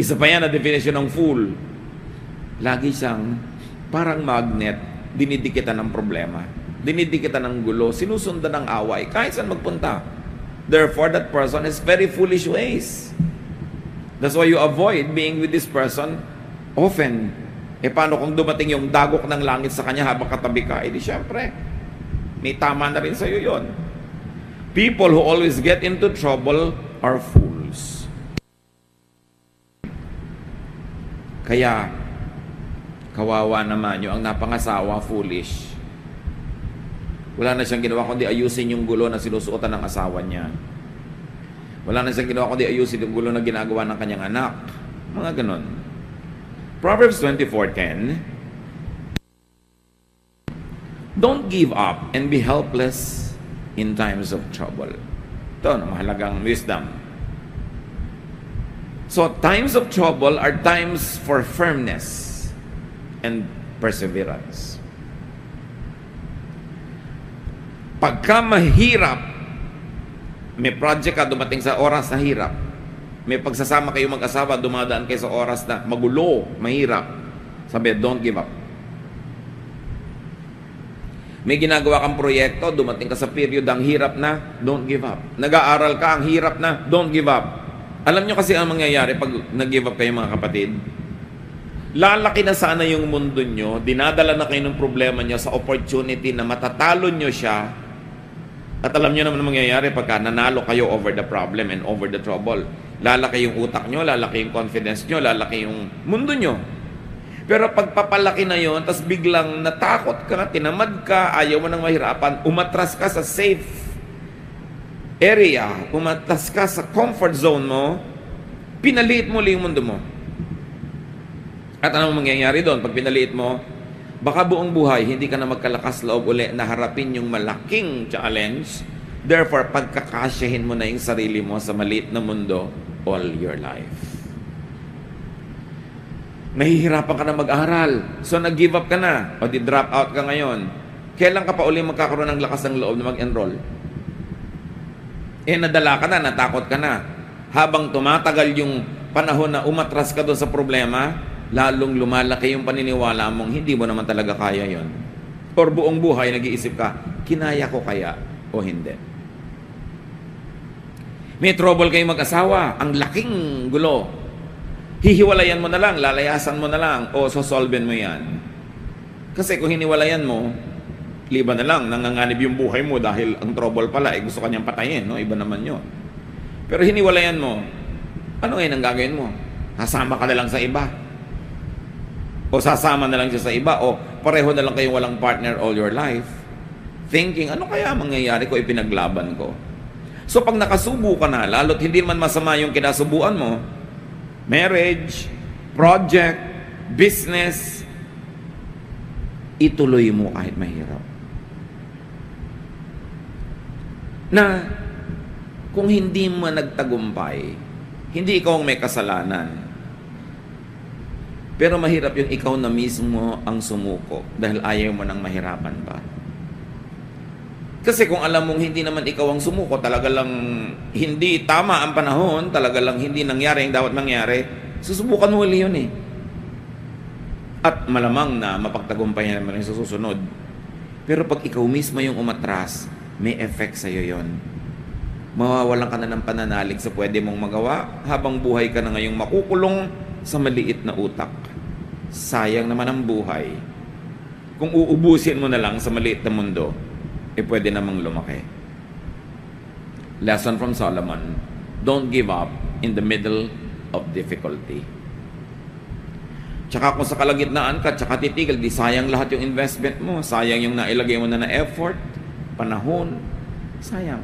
S1: Isa pa yan na definition ng fool. Lagi siyang parang magnet, dinidikitan ng problema, dinidikitan ng gulo, sinusundan ng away, kahit saan magpunta. Therefore, that person has very foolish ways. That's why you avoid being with this person often. Paano kung dumating yung dagok ng langit sa kanya habang katabi ka? Di syempre, may tama na rin sa'yo yun. People who always get into trouble are fools. Kaya, kawawa naman yung ang napangasawa, foolish. Wala na siyang ginawa kundi ayusin yung gulo na sinusuotan ng asawa niya. Wala na siyang ginawa kundi ayusin yung gulo na ginagawa ng kanyang anak. Mga ganon. Proverbs 24:10, don't give up and be helpless in times of trouble. Ito, mahalagang wisdom. So, times of trouble are times for firmness and perseverance. Pagka mahirap, may project ka, dumating sa oras na hirap. May pagsasama kayo mag-asawa, dumadaan kayo sa oras na magulo, mahirap. Sabi, don't give up. May ginagawa kang proyekto, dumating ka sa period, ang hirap na, don't give up. Nag-aaral ka, ang hirap na, don't give up. Alam nyo kasi ang mangyayari pag nag-give up kayo mga kapatid? Lalaki na sana yung mundo nyo, dinadala na kayo ng problema nyo sa opportunity na matatalo nyo siya. At alam nyo naman ang mangyayari pagka nanalo kayo over the problem and over the trouble. Lalaki yung utak nyo, lalaki yung confidence nyo, lalaki yung mundo nyo. Pero pagpapalaki na yon, tas biglang natakot ka, tinamad ka, ayaw mo nang mahirapan, umatras ka sa safe area, umatras ka sa comfort zone mo, pinaliit mo yung mundo mo. At anong mangyayari doon? Pag pinaliit mo, baka buong buhay, hindi ka na magkalakas loob uli na harapin yung malaking challenge. Therefore, pagkakasyahin mo na yung sarili mo sa maliit na mundo all your life. Nahihirapan ka na mag-aral. So, nag-give up ka na. O di-drop out ka ngayon. Kailan ka pa uli magkakaroon ng lakas ng loob na mag-enroll? Nadala ka na, natakot ka na. Habang tumatagal yung panahon na umatras ka doon sa problema, lalong lumalaki yung paniniwala mong hindi mo naman talaga kaya yon. Or buong buhay nag-iisip ka, kinaya ko kaya o hindi. May trouble kayong mag-asawa, ang laking gulo. Hihiwalayan mo na lang, lalayasan mo na lang, o sosolven mo yan. Kasi kung hiniwalayan mo, liba na lang, nanganganib yung buhay mo dahil ang trouble pala, gusto kanyang patayin, no? Iba naman yun. Pero hiniwalayan mo, ano ngayon ang gagawin mo? Sasama ka na lang sa iba. O sasama na lang siya sa iba, o pareho na lang kayong walang partner all your life. Thinking, ano kaya mangyayari ko, ipinaglaban ko? So pag nakasubo ka na, lalo't hindi man masama yung kinasubuan mo, marriage, project, business, ituloy mo kahit mahirap. Na kung hindi mo nagtagumpay, hindi ikaw ang may kasalanan. Pero mahirap yung ikaw na mismo ang sumuko dahil ayaw mo nang mahirapan pa. Kasi kung alam mong hindi naman ikaw ang sumuko, talaga lang hindi tama ang panahon, talaga lang hindi nangyari ang dapat mangyari, susubukan mo ulit yun eh. At malamang na mapagtagumpayan naman yung susunod. Pero pag ikaw mismo yung umatras, may effect sa'yo yun. Mawawalan ka na ng pananalig sa pwede mong magawa habang buhay ka na ngayong makukulong sa maliit na utak. Sayang naman ang buhay. Kung uubusin mo na lang sa maliit na mundo, pwede namang lumaki. Lesson from Solomon: don't give up in the middle of difficulty. Tsaka kung sa kalagitnaan ka, tsaka titigil, di sayang lahat yung investment mo, sayang yung nailagay mo na effort, panahon, sayang.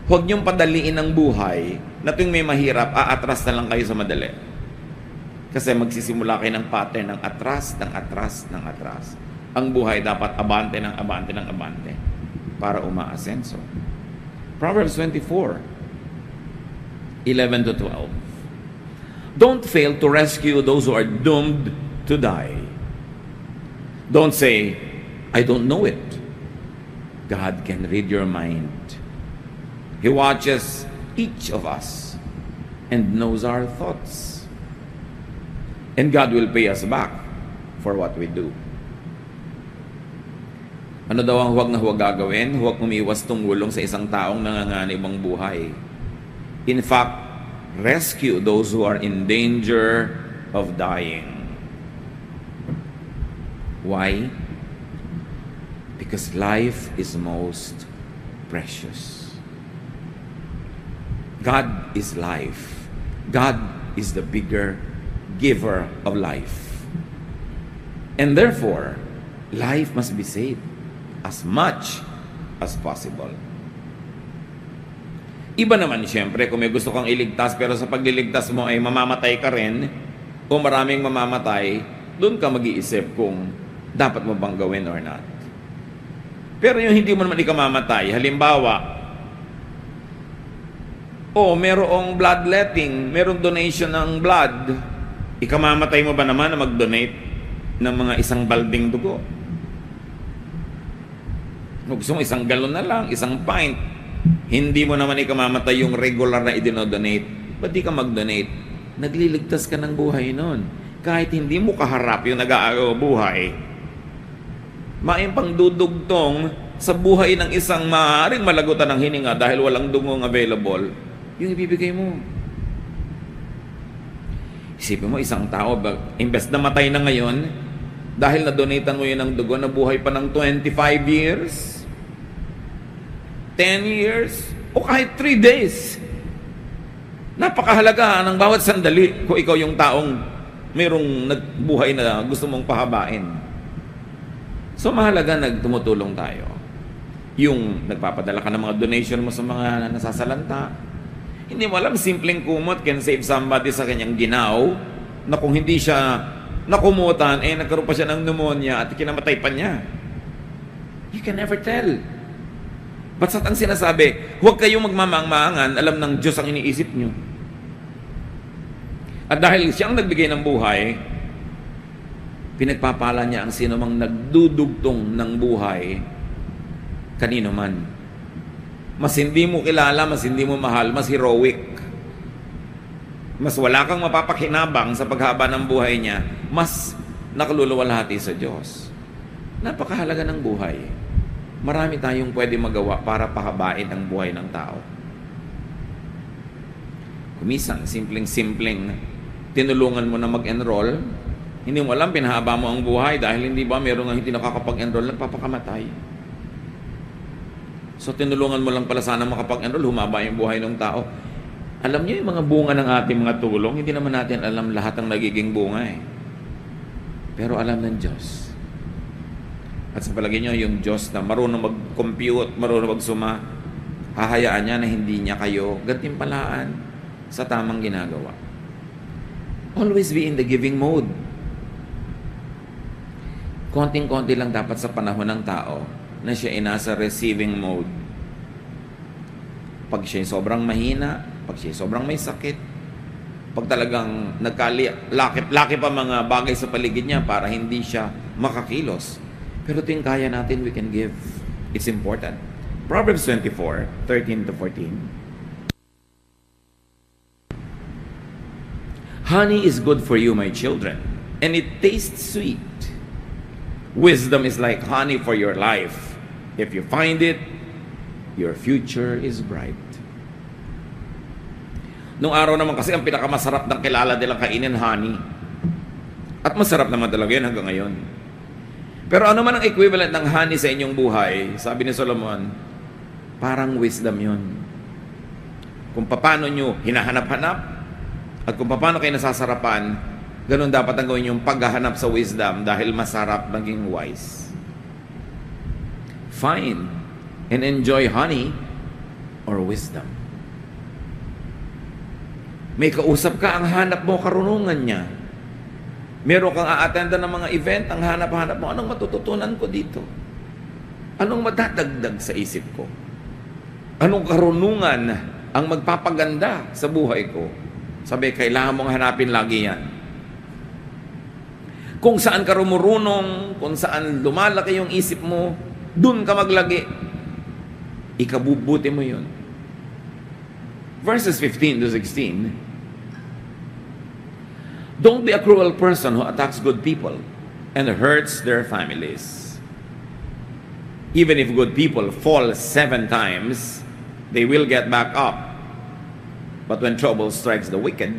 S1: Huwag niyong padaliin ang buhay na tuwing may mahirap, aatras na lang kayo sa madali. Kasi magsisimula kayo ng pattern ng atras, ng atras, ng atras. Ang buhay dapat abante ng abante ng abante para umaasenso. Proverbs 24, 11 to 12. Don't fail to rescue those who are doomed to die. Don't say, I don't know it. God can read your mind. He watches each of us and knows our thoughts. And God will pay us back for what we do. Ano daw ang huwag na huwag gagawin? Huwag umiwas tumulong sa isang taong nanganganib ang buhay. In fact, rescue those who are in danger of dying. Why? Because life is most precious. God is life. God is the bigger giver of life. And therefore, life must be saved as much as possible. Iba naman siyempre kung may gusto kang iligtas pero sa pagliligtas mo ay mamamatay ka rin o maraming mamamatay, doon ka mag-iisip kung dapat mo bang gawin or not. Pero yung hindi mo naman ikamamatay, halimbawa, merong bloodletting, merong donation ng blood, ikamamatay mo ba naman na mag-donate ng mga isang balding dugo? Gusto mo isang galon na lang, isang pint. Hindi mo naman ikamamatay yung regular na i-donate. Ba't di ka mag-donate? Nagliligtas ka ng buhay nun. Kahit hindi mo kaharap yung nag-aagaw buhay, maimpang dudugtong sa buhay ng isang maaaring malagutan ng hininga dahil walang dugong available, yung ibibigay mo. Isipin mo, isang tao, imbes na matay na ngayon, dahil na-donatean mo yun ng dugo, na buhay pa ng 25 years, 10 years, o kahit 3 days. Napakahalaga ng bawat sandali kung ikaw yung taong mayroong nagbuhay na gusto mong pahabain. So mahalaga nagtumutulong tayo. Yung nagpapadala ka ng mga donation mo sa mga nasasalanta, hindi mo alam, simpleng kumot can save somebody sa kanyang ginaw, na kung hindi siya nakumutan, nagkaroon pa siya ng pneumonia at kinamatay pa niya. You can never tell. Basta't ang sinasabi, huwag kayong magmamangmangan, alam ng Diyos ang iniisip nyo. At dahil siyang nagbigay ng buhay, pinagpapala niya ang sinumang nagdudugtong ng buhay, kanino man. Mas hindi mo kilala, mas hindi mo mahal, mas heroic. mas wala kang mapapakinabang sa paghaba ng buhay niya, mas nakaluluwalhati sa Diyos. Napakahalaga ng buhay. Marami tayong pwede magawa para pahabain ang buhay ng tao. Kumisan, simpleng-simpleng tinulungan mo na mag-enroll, hindi mo alam, pinahaba mo ang buhay dahil hindi ba meron nga hindi nakakapag-enroll, nagpapakamatay. So tinulungan mo lang pala sana makapag-enroll, humaba yung buhay ng tao. Alam niyo yung mga bunga ng ating mga tulong, hindi naman natin alam lahat ng nagiging bunga eh. Pero alam ng Diyos. At sa palagi niyo, yung Diyos na marunong mag-compute, marunong magsuma, hahayaan niya na hindi niya kayo gantimpalaan sa tamang ginagawa. Always be in the giving mode. Konting-konti lang dapat sa panahon ng tao na siya ay nasa receiving mode. Pag siya sobrang mahina, pag siya sobrang may sakit, pag talagang laki pa mga bagay sa paligid niya para hindi siya makakilos. Pero ito yung kaya natin, we can give. It's important. Proverbs 24:13-14. Honey is good for you, my children, and it tastes sweet. Wisdom is like honey for your life. If you find it, your future is bright. Nung araw naman kasi ang pinakamasarap ng kilala nilang kainin, honey. At masarap naman talaga yun hanggang ngayon. Pero ano man ang equivalent ng honey sa inyong buhay, sabi ni Solomon, parang wisdom yun. Kung paano nyo hinahanap-hanap, at kung paano kayo nasasarapan, ganun dapat ang gawin yung paghahanap sa wisdom dahil masarap maging wise. Find and enjoy honey or wisdom. May kausap ka, ang hanap mo, karunungan niya. Meron kang a-attenda ng mga event, ang hanap-hanap mo, anong matututunan ko dito? Anong madadagdag sa isip ko? Anong karunungan ang magpapaganda sa buhay ko? Sabi, kailangan mong hanapin lagi yan. Kung saan ka rumurunong, kung saan lumalaki yung isip mo, dun ka maglagi. Ikabubuti mo yun. Verses 15-16. Don't be a cruel person who attacks good people and hurts their families. Even if good people fall 7 times, they will get back up. But when trouble strikes the wicked,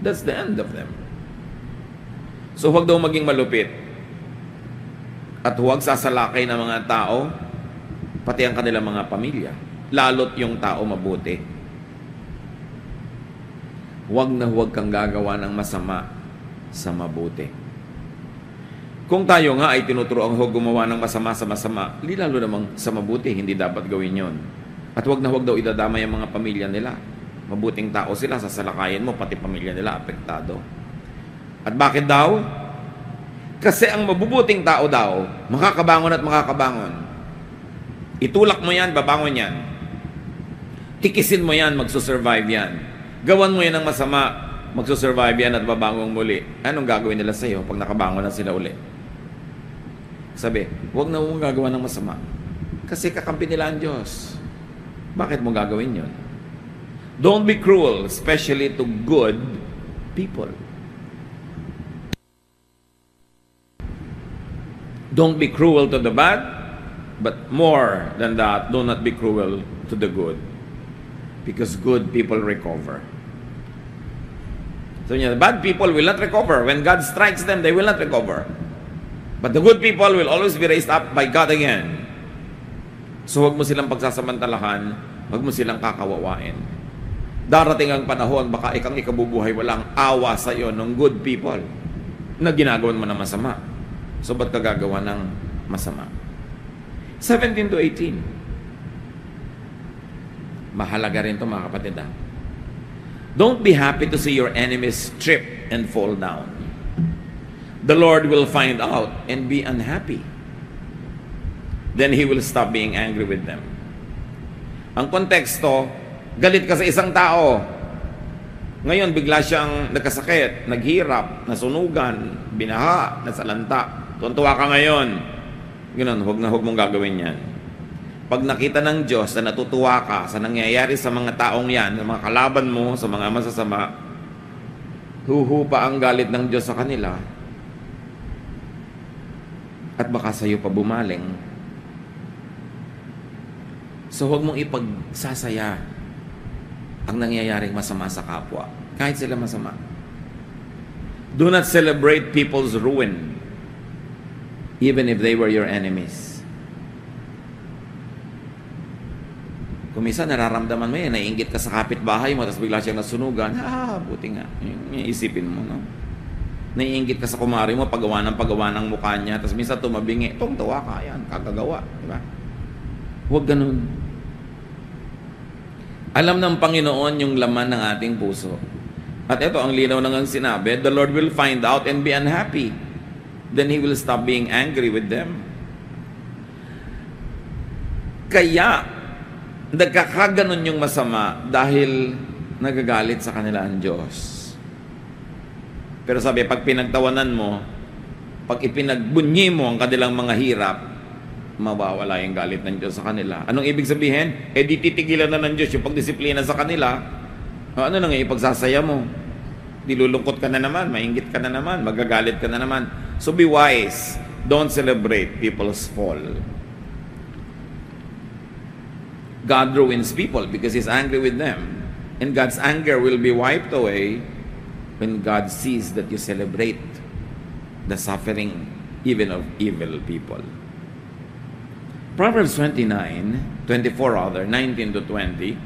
S1: that's the end of them. So huwag daw maging malupit. At huwag sasalakay ng mga tao, pati ang kanilang mga pamilya. Lalo't yung tao mabuti. Huwag na huwag kang gagawa ng masama sa mabuti. Kung tayo nga ay tinuturoang huwag gumawa ng masama sa masama, di lalo namang sa mabuti, hindi dapat gawin yon. At huwag na huwag daw idadamay ang mga pamilya nila. Mabuting tao sila, sasalakayin mo, pati pamilya nila apektado. At bakit daw? Kasi ang mabubuting tao daw, makakabangon at makakabangon. Itulak mo yan, babangon yan. Tikisin mo yan, magsusurvive yan. Gawan mo yan ng masama, magsusurvive yan at babangong muli. Anong gagawin nila sa iyo pag nakabangon na sila uli? Sabi, huwag na mong gagawa ng masama. Kasi kakampi nila ang Diyos. Bakit mo gagawin yun? Don't be cruel, especially to good people. Don't be cruel to the bad, but more than that, do not be cruel to the good. Because good people recover. So the bad people will not recover. When God strikes them, they will not recover. But the good people will always be raised up by God again. So huwag mo silang pagsasamantalahan, huwag mo silang kakawawain. Darating ang panahon, baka ikang ikabubuhay, walang awa sa iyo ng good people na ginagawan mo ng masama. So ba't ka gagawa ng masama? 17-18. Mahalaga rin ito mga kapatid. Don't be happy to see your enemies trip and fall down. The Lord will find out and be unhappy. Then He will stop being angry with them. Ang konteksto, galit ka sa isang tao. Ngayon, bigla siyang nagkasakit, naghirap, nasunugan, binaha, nasalanta. Tuntua ka ngayon. Ganun, huwag na huwag mong gagawin yan. Pag nakita ng Diyos na natutuwa ka sa nangyayari sa mga taong yan, sa mga kalaban mo, sa mga masasama, huhupa ang galit ng Diyos sa kanila at baka sa'yo pa bumaling. So huwag mong ipagsasaya ang nangyayaring masama sa kapwa, kahit sila masama. Do not celebrate people's ruin, even if they were your enemies. Kung minsan nararamdaman mo yan, naiinggit ka sa kapitbahay mo, tapos bigla siyang nasunugan, buti nga. Yung isipin mo, no? Naiinggit ka sa kumari mo, paggawa ng mukha niya, tapos minsan tumabingi, tawa ka, yan, kagagawa. Diba? Huwag ganun. Alam ng Panginoon yung laman ng ating puso. At ito, ang linaw ng sinabi, the Lord will find out and be unhappy. Then He will stop being angry with them. Kaya, nagkakaganon yung masama dahil nagagalit sa kanila ang Diyos. Pero sabi, pag pinagtawanan mo, pag ipinagbunyi mo ang kanilang mga hirap, mawawala yung galit ng Diyos sa kanila. Anong ibig sabihin? Di titigilan na ng Diyos yung pagdisiplina sa kanila. Ano nang ipagsasaya mo? Dilulungkot ka na naman, mainggit ka na naman, magagalit ka na naman. So be wise. Don't celebrate people's fall. God ruins people because He's angry with them. And God's anger will be wiped away when God sees that you celebrate the suffering even of evil people. Proverbs 19 to 20.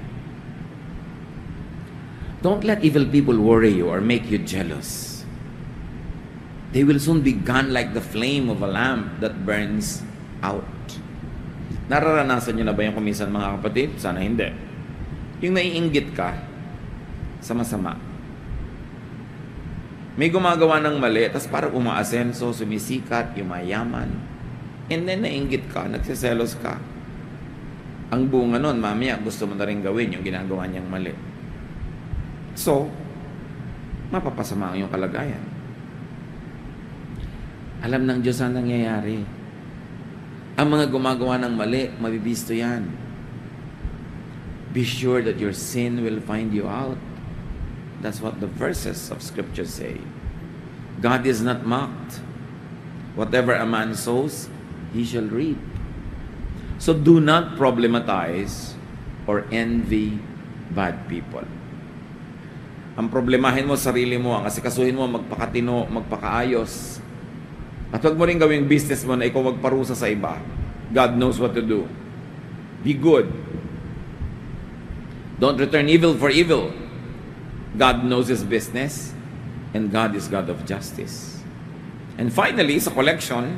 S1: Don't let evil people worry you or make you jealous. They will soon be gone like the flame of a lamp that burns out. Nararanasan nyo na ba yung kumisan, mga kapatid? Sana hindi. Yung naiinggit ka sa masama. May gumagawa ng mali, tapos parang umaasenso, sumisikat, yumayaman. And then naiinggit ka, nagsiselos ka. Ang bunga nun, mamaya gusto mo na rin gawin yung ginagawa niyang mali. So, mapapasama ang iyong kalagayan. Alam ng Diyos ang nangyayari. Ang mga gumagawa ng mali, mabibisto yan. Be sure that your sin will find you out. That's what the verses of Scripture say. God is not mocked. Whatever a man sows, he shall reap. So do not problematize or envy bad people. Ang problemahin mo sarili mo, ang asikasuhin mo, magpakatino, magpakaayos. At huwag mo rin gawing business mo na ikaw magparusa sa iba. God knows what to do. Be good. Don't return evil for evil. God knows His business, and God is God of justice. And finally, sa collection,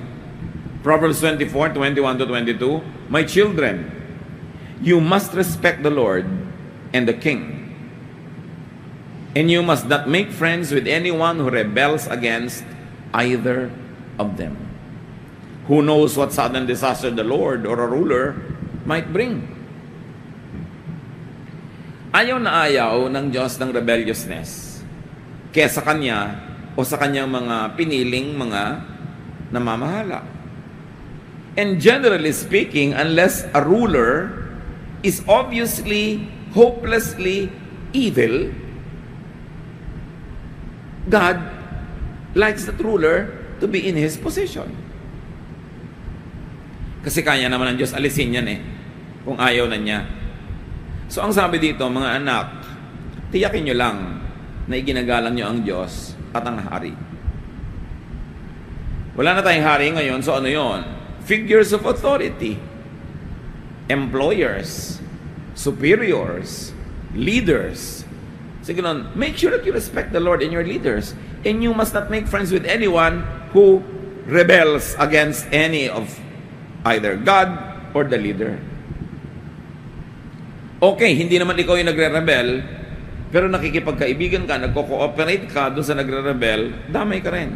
S1: Proverbs 24, 21 to 22, my children, you must respect the Lord and the King. And you must not make friends with anyone who rebels against either of them. Who knows what sudden disaster the Lord or a ruler might bring? Ayaw na ayaw ng Diyos ng rebelliousness kaya sa Kanya o sa Kanyang mga piniling mga namamahala. And generally speaking, unless a ruler is obviously, hopelessly evil, God likes that ruler to be in His position. Kasi kaya naman ng Diyos alisin yan kung ayaw na niya. So ang sabi dito, mga anak, tiyakin nyo lang na iginagalang nyo ang Diyos at ang hari. Wala na tayong hari ngayon, so ano yon? Figures of authority. Employers, superiors, leaders. Sige nun, make sure that you respect the Lord and your leaders. And you must not make friends with anyone who rebels against any of either God or the leader. Okay, hindi naman ikaw yung nagre-rebel, pero nakikipagkaibigan ka, nagko-cooperate ka doon sa nagre-rebel, damay ka rin.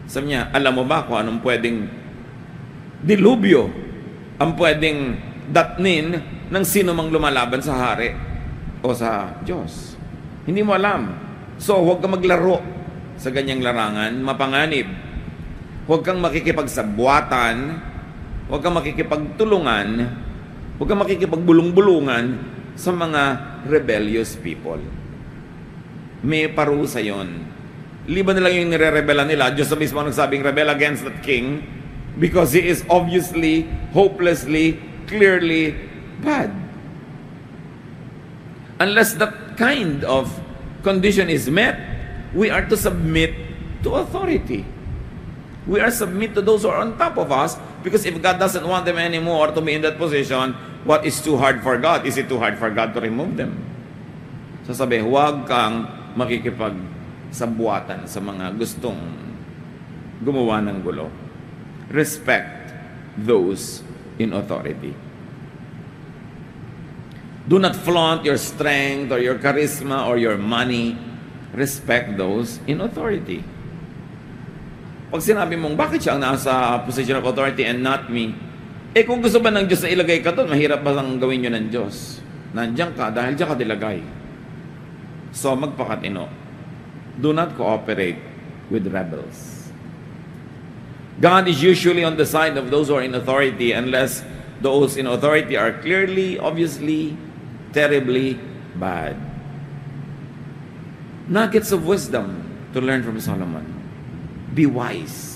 S1: Sabi niya, alam mo ba kung anong pwedeng dilubyo ang pwedeng datnin ng sino mang lumalaban sa hari o sa Diyos? Hindi mo alam. So, huwag kang maglaro sa ganyang larangan, mapanganib. Huwag kang makikipagsabwatan, huwag kang makikipagtulungan Huwag kang makikipagbulong-bulungan sa mga rebellious people. May parusa yon. Liban na lang yung nire-rebella nila. Diyos na mismo nagsabing, rebel against that king because he is obviously, hopelessly, clearly bad. Unless that kind of condition is met, we are to submit to authority. We are submit to those who are on top of us because if God doesn't want them anymore to be in that position, what is too hard for God? Is it too hard for God to remove them? Sasabi, huwag kang makikipagsabuatan sa mga gustong gumawa ng gulo. Respect those in authority. Do not flaunt your strength or your charisma or your money. Respect those in authority. Pag sinabi mong, bakit siya ang nasa position of authority and not me? Eh kung gusto ba ng Diyos na ilagay ka doon, mahirap ba lang gawin yun ng Diyos? Nandiyan ka dahil diyan ka dilagay. So magpakatino. Do not cooperate with rebels. God is usually on the side of those who are in authority unless those in authority are clearly, obviously, terribly bad. Nuggets of wisdom to learn from Solomon. Be wise.